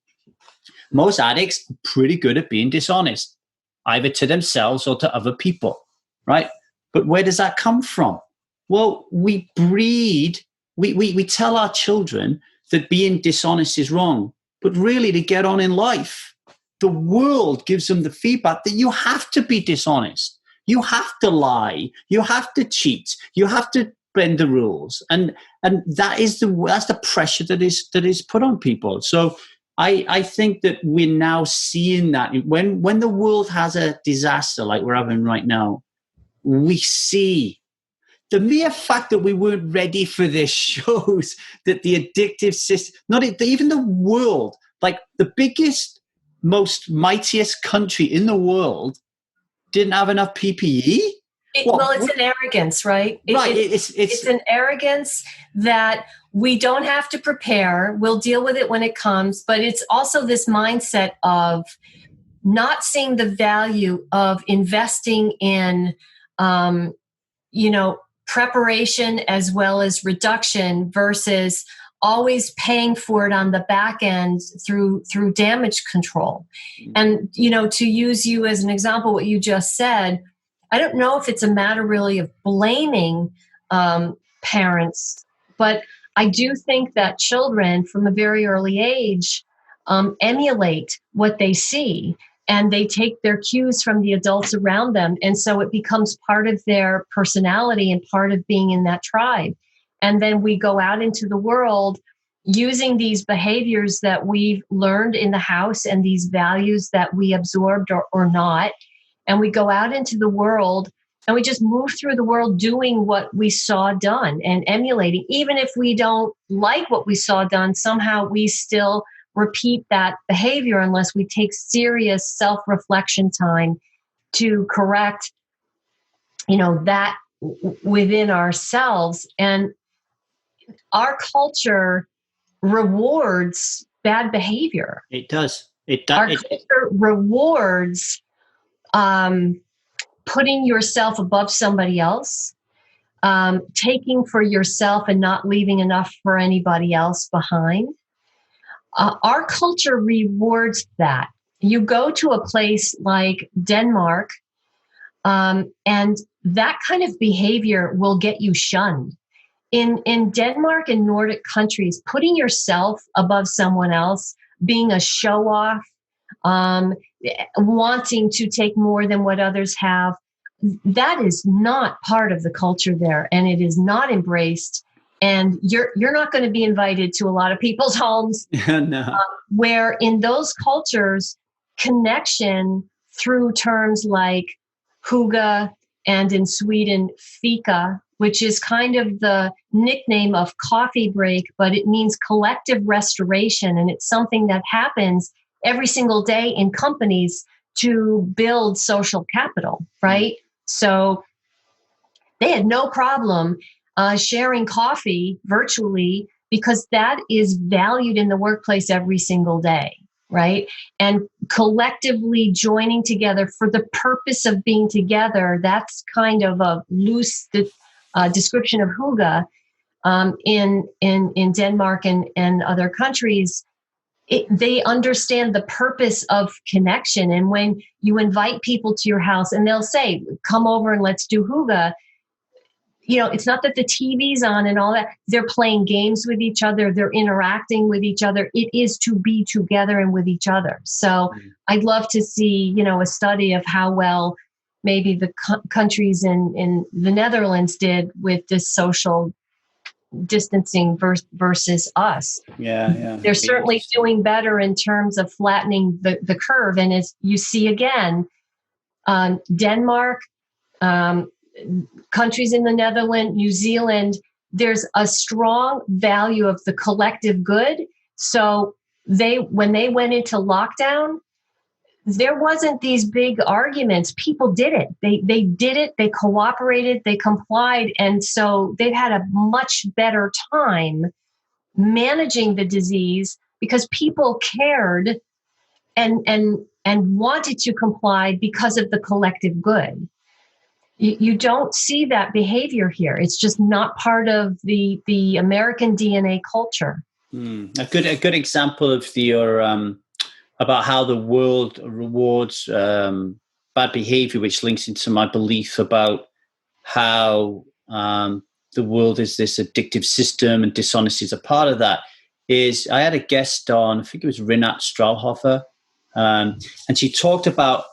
Most addicts are pretty good at being dishonest, either to themselves or to other people, right? But where does that come from? Well, we tell our children that being dishonest is wrong, but really, to get on in life, the world gives them the feedback that you have to be dishonest. You have to lie. You have to cheat. You have to bend the rules. And that's the pressure that is put on people. So I think that we're now seeing that when the world has a disaster like we're having right now, we see the mere fact that we weren't ready for this shows that the addictive system, even the world, like the biggest, most mightiest country in the world, didn't have enough PPE. It's an arrogance, right? It's an arrogance that we don't have to prepare. We'll deal with it when it comes. But it's also this mindset of not seeing the value of investing in, preparation as well as reduction versus always paying for it on the back end through damage control. And, to use you as an example, what you just said, I don't know if it's a matter really of blaming parents, but I do think that children from a very early age emulate what they see, and they take their cues from the adults around them. And so it becomes part of their personality and part of being in that tribe. And then we go out into the world using these behaviors that we've learned in the house and these values that we absorbed or not. And we go out into the world and we just move through the world doing what we saw done and emulating. Even if we don't like what we saw done, somehow we still repeat that behavior unless we take serious self-reflection time to correct, that within ourselves. And our culture rewards bad behavior. It does. Our culture rewards putting yourself above somebody else, taking for yourself and not leaving enough for anybody else behind. Our culture rewards that. You go to a place like Denmark, and that kind of behavior will get you shunned. In Denmark and Nordic countries, putting yourself above someone else, being a show-off, wanting to take more than what others have, that is not part of the culture there, and it is not embraced. And you're not going to be invited to a lot of people's homes. No. Where in those cultures, connection through terms like hygge and in Sweden, fika, which is kind of the nickname of coffee break, but it means collective restoration. And it's something that happens every single day in companies to build social capital, right? So they had no problem sharing coffee virtually because that is valued in the workplace every single day, right? And collectively joining together for the purpose of being together, that's kind of a loose description of hygge in Denmark and other countries. They understand the purpose of connection. And when you invite people to your house and they'll say, come over and let's do hygge, it's not that the TV's on and all that. They're playing games with each other. They're interacting with each other. It is to be together and with each other. So I'd love to see, a study of how well maybe the countries in the Netherlands did with this social distancing versus us. Yeah. They're certainly doing better in terms of flattening the curve. And as you see again, Denmark, countries in the Netherlands, New Zealand, there's a strong value of the collective good. So when they went into lockdown, there wasn't these big arguments. People did it. They did it. They cooperated. They complied. And so they've had a much better time managing the disease because people cared and wanted to comply because of the collective good. You don't see that behavior here. It's just not part of the American DNA culture. A good example of your about how the world rewards bad behavior, which links into my belief about how the world is this addictive system and dishonesty is a part of that, is I had a guest on, I think it was Rinat Strauhofer, and she talked about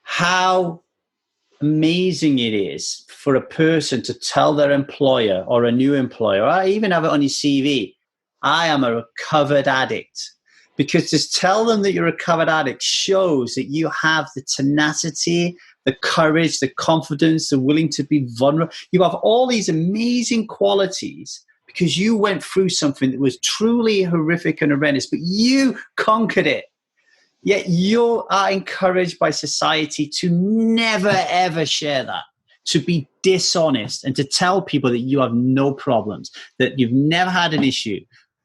how amazing it is for a person to tell their employer or a new employer, or even have it on your CV, I am a recovered addict. Because to tell them that you're a recovered addict shows that you have the tenacity, the courage, the confidence, the willing to be vulnerable. You have all these amazing qualities because you went through something that was truly horrific and horrendous, but you conquered it. Yet you are encouraged by society to never, ever share that, to be dishonest and to tell people that you have no problems, that you've never had an issue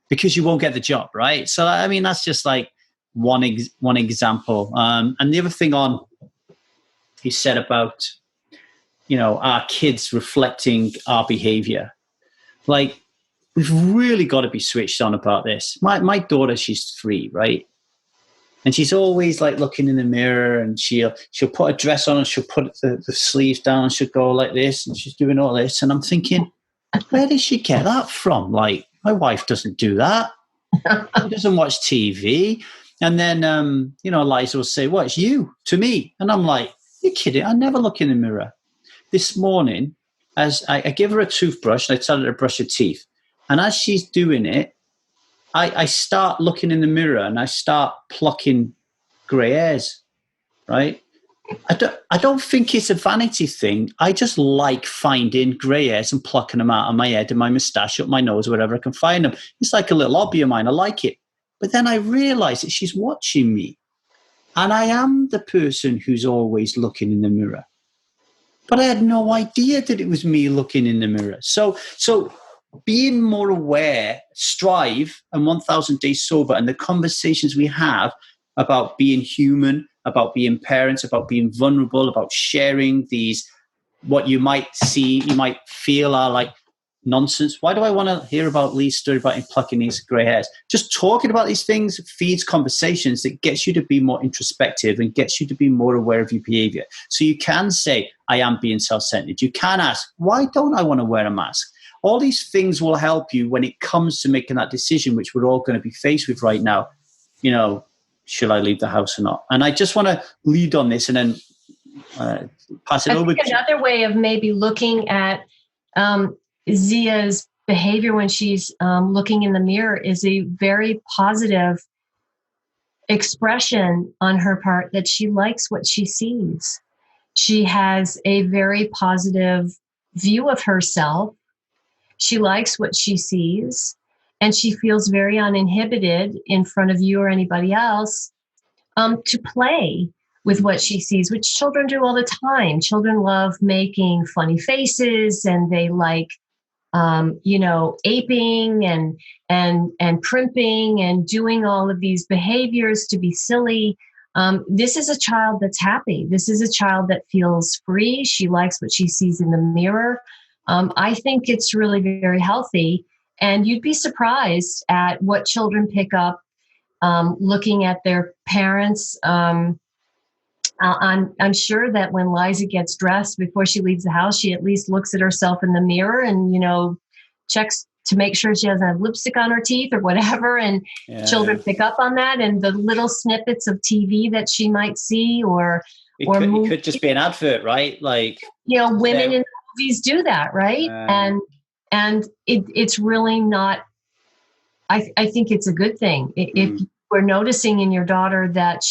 because you won't get the job, right? So, I mean, that's just like one example. And the other thing he said about, our kids reflecting our behavior. Like, we've really got to be switched on about this. My daughter, she's 3, right? And she's always like looking in the mirror, and she'll put a dress on and she'll put the sleeves down and she'll go like this, and she's doing all this. And I'm thinking, where did she get that from? Like, my wife doesn't do that. She doesn't watch TV. And then, Liza will say, well, it's you to me. And I'm like, you're kidding. I never look in the mirror. This morning, as I give her a toothbrush and I tell her to brush her teeth. And as she's doing it, I start looking in the mirror and I start plucking grey hairs, right? I don't think it's a vanity thing. I just like finding grey hairs and plucking them out of my head and my moustache, up my nose, wherever I can find them. It's like a little hobby of mine. I like it. But then I realize that she's watching me. And I am the person who's always looking in the mirror. But I had no idea that it was me looking in the mirror. So being more aware, Strive and 1000 Days Sober, and the conversations we have about being human, about being parents, about being vulnerable, about sharing these, what you might see, you might feel are like nonsense. Why do I want to hear about Lee's story about him plucking these grey hairs? Just talking about these things feeds conversations that gets you to be more introspective and gets you to be more aware of your behavior. So you can say, I am being self-centered. You can ask, why don't I want to wear a mask? All these things will help you when it comes to making that decision, which we're all going to be faced with right now. Should I leave the house or not? And I just want to lead on this and then pass it over. Another way of maybe looking at Zia's behavior when she's looking in the mirror is a very positive expression on her part that she likes what she sees. She has a very positive view of herself. She likes what she sees, and she feels very uninhibited in front of you or anybody else to play with what she sees, which children do all the time. Children love making funny faces, and they like, aping and primping and doing all of these behaviors to be silly. This is a child that's happy. This is a child that feels free. She likes what she sees in the mirror. I think it's really very healthy, and you'd be surprised at what children pick up looking at their parents. I'm sure that when Liza gets dressed before she leaves the house, she at least looks at herself in the mirror and, checks to make sure she doesn't have lipstick on her teeth or whatever. And children pick up on that, and the little snippets of TV that she might see it could just be an advert, right? Like, women in movies do that, right? And it's really not, I think it's a good thing. If we're noticing in your daughter that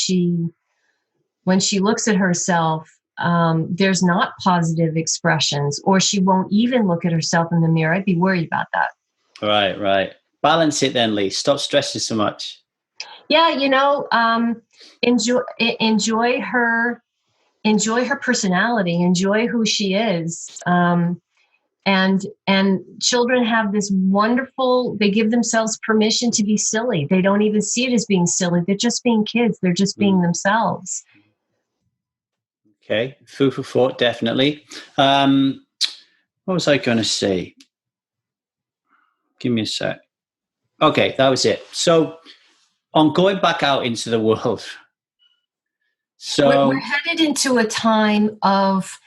when she looks at herself, there's not positive expressions, or she won't even look at herself in the mirror, I'd be worried about that. Right. Balance it then, Lee. Stop stressing so much. Yeah, enjoy her personality, enjoy who she is. And children have this wonderful, they give themselves permission to be silly. They don't even see it as being silly. They're just being kids. They're just being themselves. Okay. Food for thought, definitely. What was I going to say? Give me a sec. Okay, that was it. So on going back out into the world. So we're headed into a time of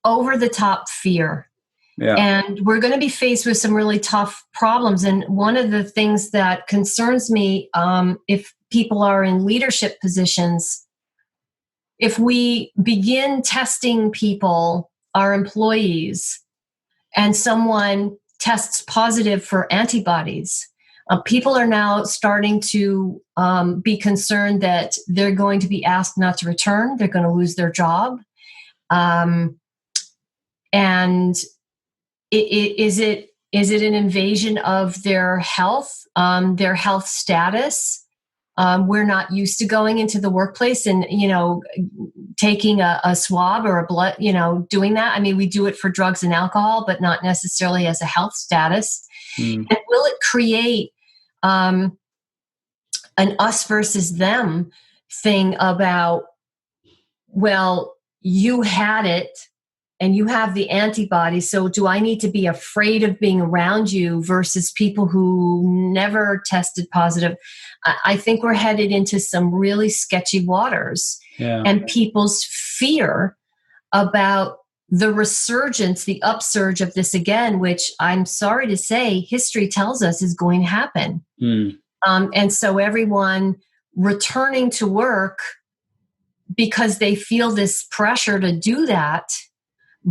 over-the-top fear. Yeah. And we're going to be faced with some really tough problems. And one of the things that concerns me, if people are in leadership positions, if we begin testing people, our employees, and someone tests positive for antibodies, people are now starting to be concerned that they're going to be asked not to return. They're going to lose their job. And is it an invasion of their health status? We're not used to going into the workplace and, taking a swab or a blood, doing that. I mean, we do it for drugs and alcohol, but not necessarily as a health status. And will it create an us versus them thing about, well, you had it and you have the antibodies. So do I need to be afraid of being around you versus people who never tested positive? I think we're headed into some really sketchy waters. Yeah. And people's fear about the resurgence, the upsurge of this again, which I'm sorry to say, history tells us is going to happen. And so everyone returning to work because they feel this pressure to do that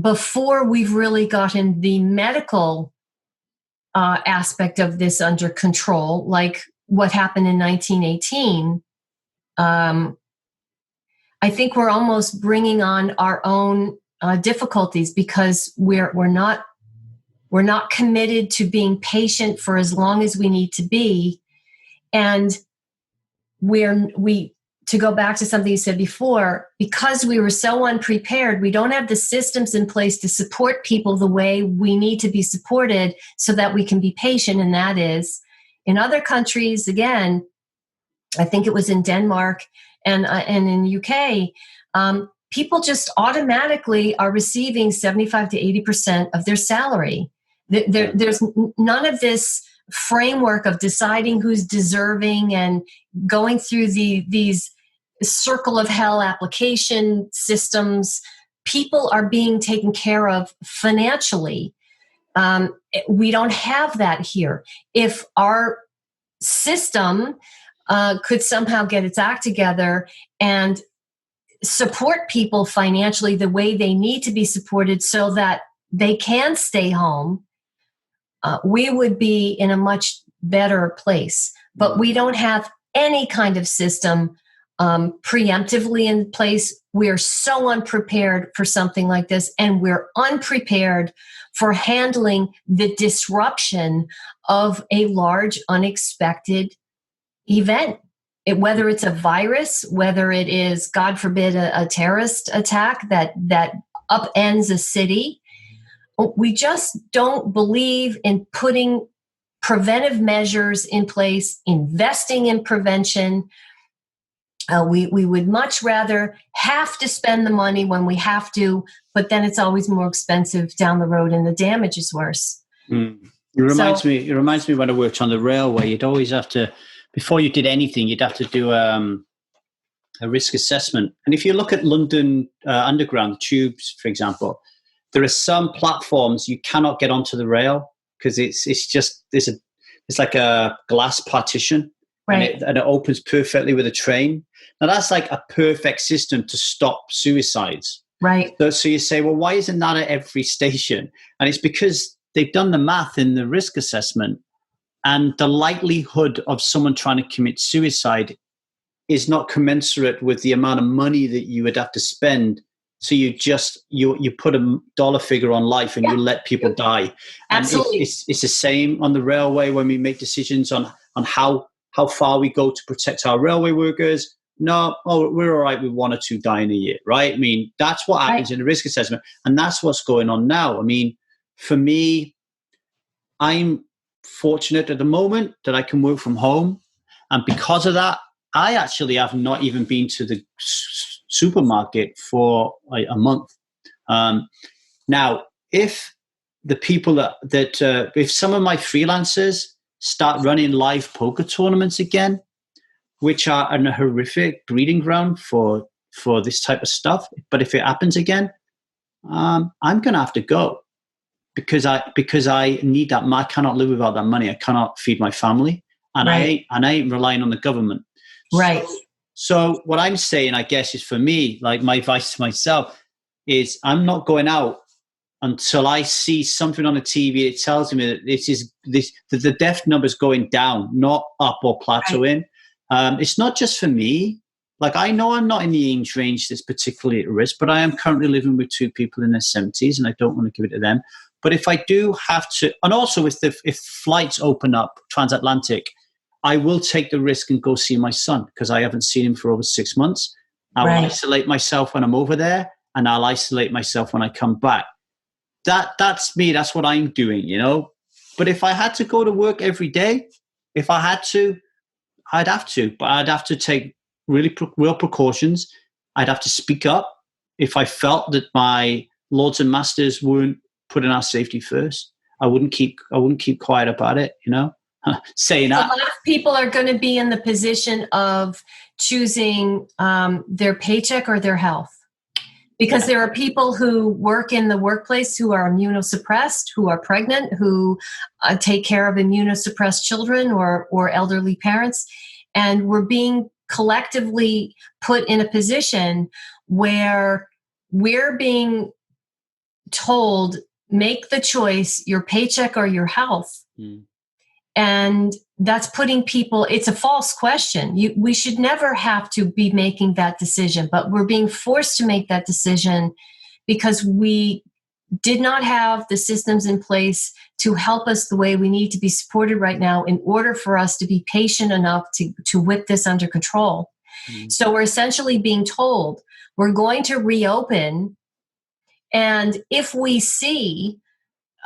before we've really gotten the medical aspect of this under control, like what happened in 1918. I think we're almost bringing on our own difficulties because we're not committed to being patient for as long as we need to be, and to go back to something you said before, because we were so unprepared, we don't have the systems in place to support people the way we need to be supported so that we can be patient. And that is, in other countries, again, I think it was in Denmark and in UK, people just automatically are receiving 75 to 80% of their salary. There's none of this framework of deciding who's deserving and going through these circle of hell application systems. People are being taken care of financially. We don't have that here. If our system could somehow get its act together and support people financially the way they need to be supported so that they can stay home, we would be in a much better place. But we don't have any kind of system preemptively in place. We're so unprepared for something like this, and we're unprepared for handling the disruption of a large, unexpected event. Whether it's a virus, whether it is, God forbid, a terrorist attack that upends a city. We just don't believe in putting preventive measures in place, investing in prevention. We would much rather have to spend the money when we have to, but then it's always more expensive down the road and the damage is worse. It reminds me when I worked on the railway, you'd always have to, before you did anything, you'd have to do a risk assessment. And if you look at London Underground tubes, for example, there are some platforms you cannot get onto the rail because it's like a glass partition, right? And it opens perfectly with a train. Now that's like a perfect system to stop suicides, right? So you say, well, why isn't that at every station? And it's because they've done the math in the risk assessment, and the likelihood of someone trying to commit suicide is not commensurate with the amount of money that you would have to spend. So you put a dollar figure on life and you let people die. Absolutely. And it's the same on the railway when we make decisions on how far we go to protect our railway workers. No, we're all right with 1 or 2 dying a year, right? I mean, that's what happens in the risk assessment. And that's what's going on now. I mean, for me, I'm fortunate at the moment that I can work from home. And because of that, I actually have not even been to the supermarket for like a month. Now, if the people that if some of my freelancers start running live poker tournaments again, which are a horrific breeding ground for this type of stuff, but if it happens again, I'm going to have to go because I need that. I cannot live without that money. I cannot feed my family, and I ain't relying on the government. Right. So what I'm saying, I guess, is for me, like my advice to myself is I'm not going out until I see something on the TV that tells me that that the death number is going down, not up or plateauing. Right. It's not just for me. Like, I know I'm not in the age range that's particularly at risk, but I am currently living with 2 people in their 70s, and I don't want to give it to them. But if I do have to, and also if flights open up transatlantic, I will take the risk and go see my son because I haven't seen him for over 6 months. I will isolate myself when I'm over there, and I'll isolate myself when I come back. That's me. That's what I'm doing, you know. But if I had to go to work every day, if I had to, I'd have to. But I'd have to take real precautions. I'd have to speak up if I felt that my lords and masters weren't putting our safety first, I wouldn't keep quiet about it, saying that. A lot of people are going to be in the position of choosing their paycheck or their health. Because there are people who work in the workplace who are immunosuppressed, who are pregnant, who take care of immunosuppressed children or elderly parents. And we're being collectively put in a position where we're being told, make the choice, your paycheck or your health. And that's putting people, it's a false question. We should never have to be making that decision, but we're being forced to make that decision because we did not have the systems in place to help us the way we need to be supported right now in order for us to be patient enough to whip this under control. So we're essentially being told we're going to reopen, and if we see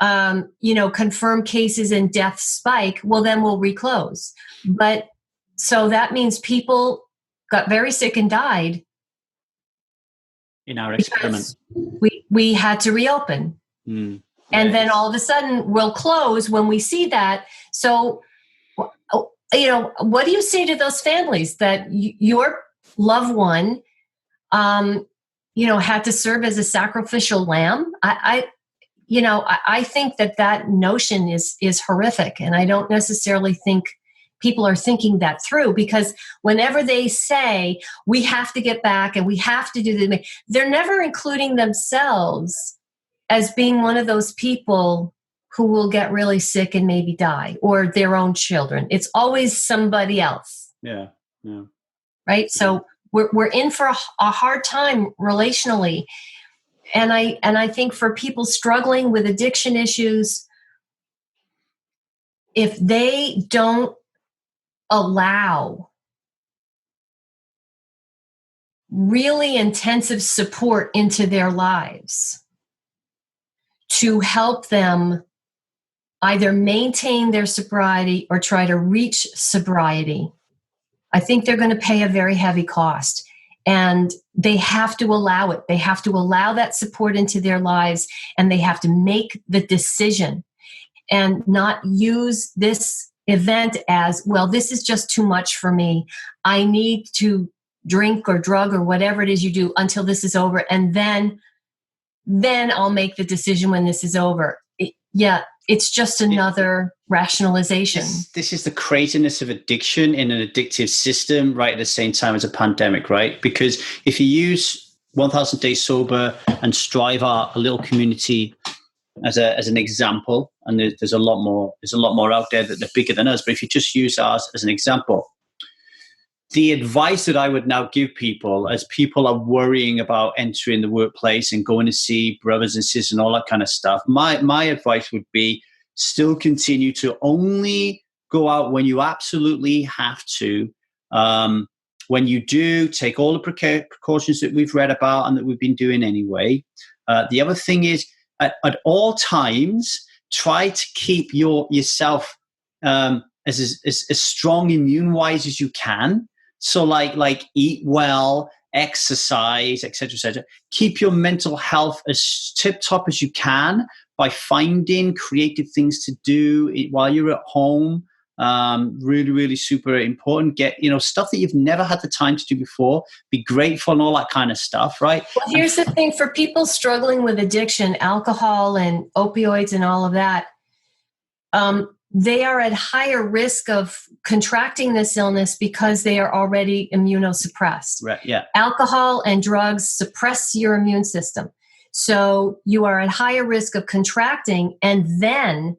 confirmed cases and death spike, well, then we'll reclose. But so that means people got very sick and died in our experiment. We had to reopen. And then all of a sudden we'll close when we see that. So, what do you say to those families that your loved one, had to serve as a sacrificial lamb? I think that notion is horrific, and I don't necessarily think people are thinking that through, because whenever they say we have to get back and we have to do the, they're never including themselves as being one of those people who will get really sick and maybe die, or their own children. It's always somebody else. Yeah. Right. So we're in for a hard time relationally. And I think for people struggling with addiction issues, if they don't allow really intensive support into their lives to help them either maintain their sobriety or try to reach sobriety, I think they're going to pay a very heavy cost. And they have to allow it. They have to allow that support into their lives, and they have to make the decision and not use this event as, well, this is just too much for me. I need to drink or drug or whatever it is you do until this is over. And then I'll make the decision when this is over. It's just another rationalization. This is the craziness of addiction in an addictive system, right at the same time as a pandemic, right? Because if you use 1000 Days Sober and Strive, our little community, as an example, and there's a lot more out there that are bigger than us, but if you just use ours as an example, the advice that I would now give people as people are worrying about entering the workplace and going to see brothers and sisters and all that kind of stuff, my advice would be still continue to only go out when you absolutely have to. When you do, take all the precautions that we've read about and that we've been doing anyway. The other thing is, at all times, try to keep yourself as strong immune-wise as you can. So like eat well, exercise, etc. Keep your mental health as tip-top as you can by finding creative things to do while you're at home. Really, really super important. Get, stuff that you've never had the time to do before. Be grateful and all that kind of stuff, right? Well, here's the thing. For people struggling with addiction, alcohol and opioids and all of that, they are at higher risk of contracting this illness because they are already immunosuppressed. Right, yeah. Alcohol and drugs suppress your immune system. So you are at higher risk of contracting, and then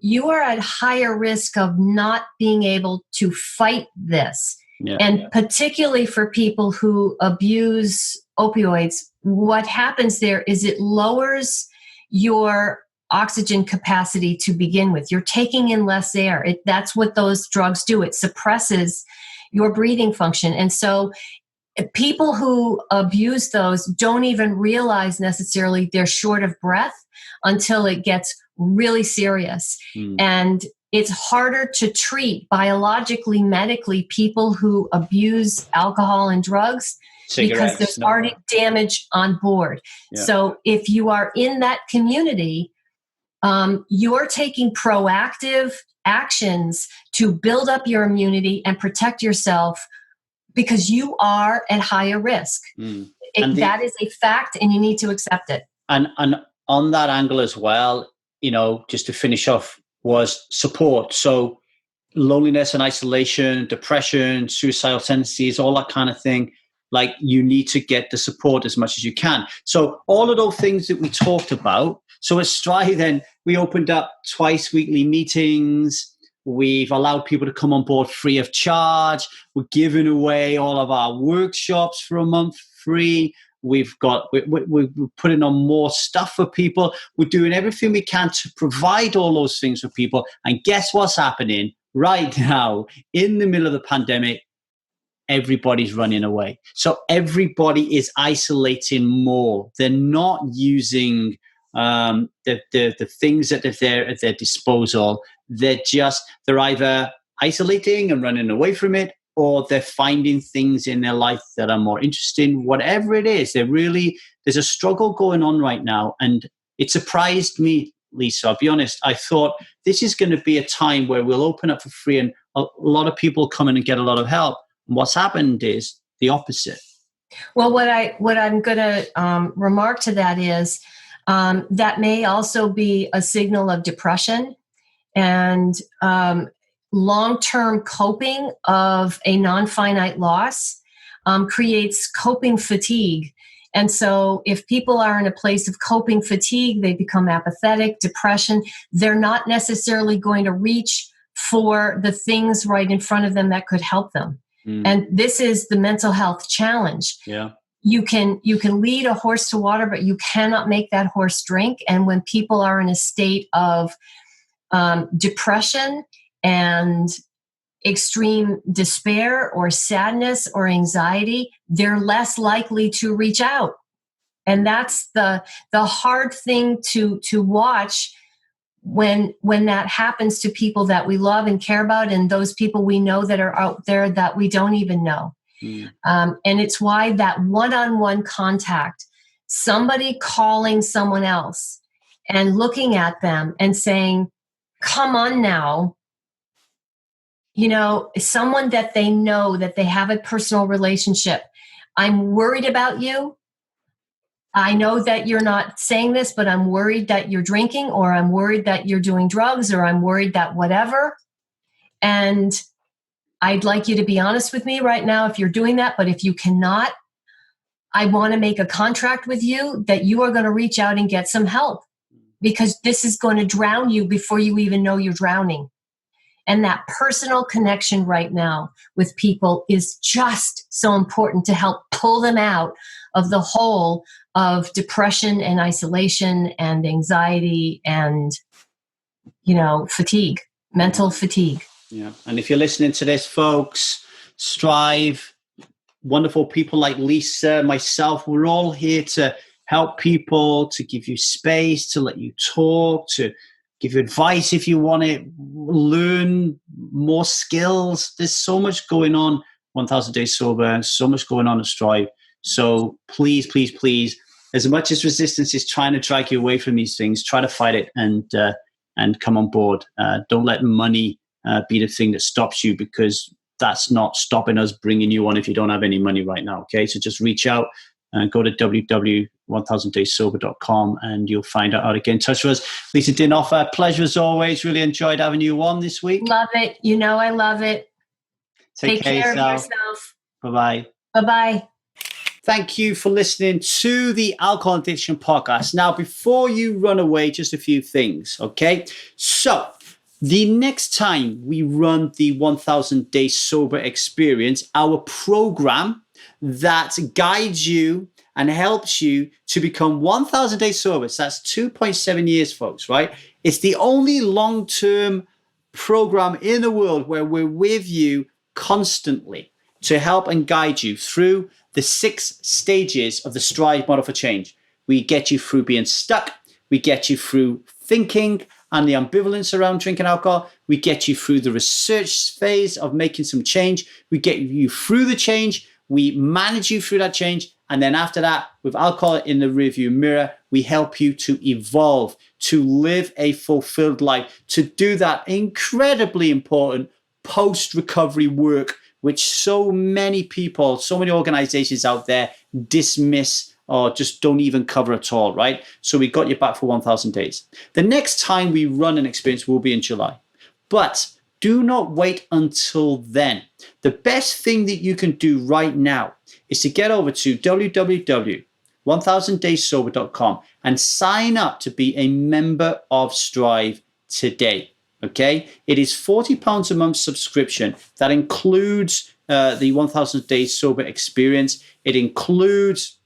you are at higher risk of not being able to fight this. Yeah, and particularly for people who abuse opioids, what happens there is it lowers your oxygen capacity to begin with. You're taking in less air. That's what those drugs do. It suppresses your breathing function. And so people who abuse those don't even realize necessarily they're short of breath until it gets really serious. And it's harder to treat biologically, medically, people who abuse alcohol and drugs because there's already damage on board. Yeah. So if you are in that community, you're taking proactive actions to build up your immunity and protect yourself because you are at higher risk. That is a fact, and you need to accept it. And on that angle as well, just to finish off, was support. So loneliness and isolation, depression, suicidal tendencies, all that kind of thing. Like, you need to get the support as much as you can. So all of those things that we talked about. So at Strive, then, we opened up twice weekly meetings. We've allowed people to come on board free of charge. We're giving away all of our workshops for a month free. We're putting on more stuff for people. We're doing everything we can to provide all those things for people. And guess what's happening right now in the middle of the pandemic? Everybody's running away. So everybody is isolating more. They're not using the things that are at their disposal. They're either isolating and running away from it, or they're finding things in their life that are more interesting. Whatever it is, there's a struggle going on right now. And it surprised me, Lisa, I'll be honest. I thought this is going to be a time where we'll open up for free and a lot of people come in and get a lot of help. And what's happened is the opposite. Well, what I'm going to remark to that is that may also be a signal of depression and long-term coping of a non-finite loss creates coping fatigue. And so if people are in a place of coping fatigue, they become apathetic, depression. They're not necessarily going to reach for the things right in front of them that could help them. And this is the mental health challenge. Yeah. You can lead a horse to water, but you cannot make that horse drink. And when people are in a state of depression and extreme despair or sadness or anxiety, they're less likely to reach out. And that's the hard thing to watch when that happens to people that we love and care about, and those people we know that are out there that we don't even know. And it's why that one-on-one contact, somebody calling someone else and looking at them and saying, come on now, someone that they know, that they have a personal relationship. I'm worried about you. I know that you're not saying this, but I'm worried that you're drinking, or I'm worried that you're doing drugs, or I'm worried that whatever. And I'd like you to be honest with me right now if you're doing that. But if you cannot, I want to make a contract with you that you are going to reach out and get some help, because this is going to drown you before you even know you're drowning. And that personal connection right now with people is just so important to help pull them out of the hole of depression and isolation and anxiety and, fatigue, mental fatigue. Yeah. And if you're listening to this, folks, Strive, wonderful people like Lisa, myself, we're all here to help people, to give you space, to let you talk, to give you advice if you want it, learn more skills. There's so much going on, 1000 Days Sober, so much going on at Strive. So please, please, please, as much as resistance is trying to drag you away from these things, try to fight it and come on board. Don't let money be the thing that stops you, because that's not stopping us bringing you on if you don't have any money right now. Okay, so just reach out and go to www.1000dayssober.com and you'll find out how to get in touch with us. Lisa Dinhofer, pleasure as always. Really enjoyed having you on this week. Love it. I love it. Take care of yourself. Bye-bye. Bye-bye. Thank you for listening to the Alcohol Addiction Podcast. Now, before you run away, just a few things, okay? So, the next time we run the 1000 Days Sober experience, our program that guides you and helps you to become 1000 days sober. So that's 2.7 years, folks, right? It's the only long-term program in the world where we're with you constantly to help and guide you through the 6 stages of the Strive model for change. We get you through being stuck. We get you through thinking and the ambivalence around drinking alcohol. We get you through the research phase of making some change. We get you through the change. We manage you through that change. And then after that, with alcohol in the rearview mirror, we help you to evolve, to live a fulfilled life, to do that incredibly important post-recovery work, which so many people, so many organizations out there dismiss or just don't even cover at all, right? So we got you back for 1,000 days. The next time we run an experience will be in July. But do not wait until then. The best thing that you can do right now is to get over to www.1000dayssober.com and sign up to be a member of Strive today. Okay, it is £40 a month subscription. That includes the 1000 Days Sober experience. It includes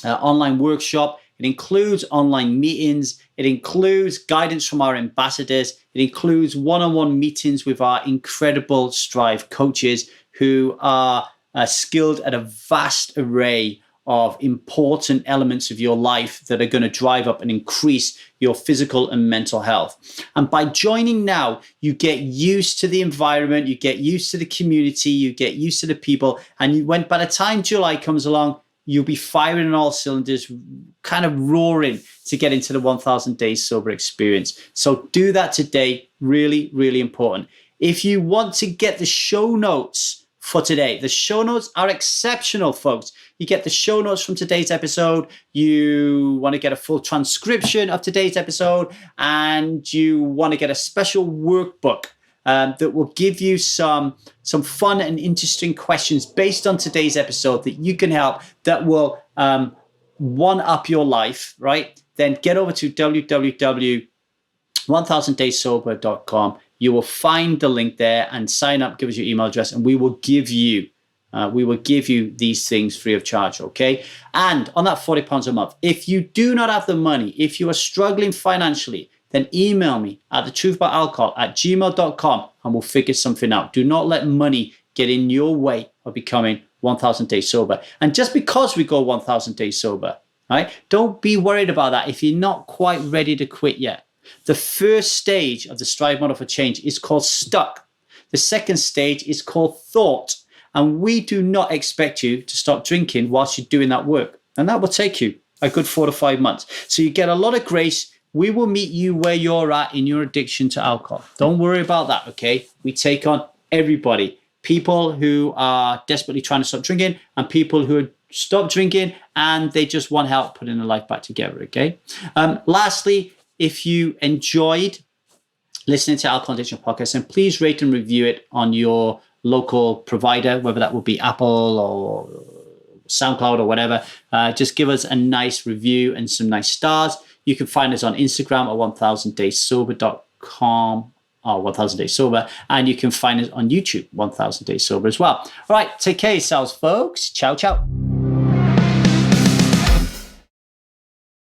online workshop. It includes online meetings. It includes guidance from our ambassadors. It includes one-on-one meetings with our incredible Strive coaches who are skilled at a vast array of important elements of your life that are going to drive up and increase your physical and mental health. And by joining now, you get used to the environment, you get used to the community, you get used to the people, and by the time July comes along, you'll be firing on all cylinders, kind of roaring to get into the 1000 Days Sober experience. So do that today. Really, really important. If you want to get the show notes for today, the show notes are exceptional, folks. You get the show notes from today's episode. You want to get a full transcription of today's episode, and you want to get a special workbook that will give you some fun and interesting questions based on today's episode that you can help, that will one-up your life, right? Then get over to www.1000dayssober.com. You will find the link there and sign up, give us your email address, and we will give you these things free of charge, okay? And on that £40 a month, if you do not have the money, if you are struggling financially, then email me at thetruthaboutalcohol@gmail.com and we'll figure something out. Do not let money get in your way of becoming 1000 Days Sober. And just because we go 1000 Days Sober, right, don't be worried about that if you're not quite ready to quit yet. The first stage of the Strive Model for Change is called Stuck. The second stage is called Thought. And we do not expect you to stop drinking whilst you're doing that work. And that will take you a good 4 to 5 months. So you get a lot of grace. We will meet you where you're at in your addiction to alcohol. Don't worry about that, okay? We take on everybody. People who are desperately trying to stop drinking and people who are stopped drinking and they just want help putting their life back together, okay? Lastly, if you enjoyed listening to Alcohol Addiction Podcast, then please rate and review it on your local provider, whether that would be Apple or SoundCloud or whatever. Just give us a nice review and some nice stars. You can find us on Instagram at 1000dayssober.com or 1000 Days Sober. And you can find us on YouTube, 1000 Days Sober as well. All right, take care of yourselves, folks. Ciao, ciao.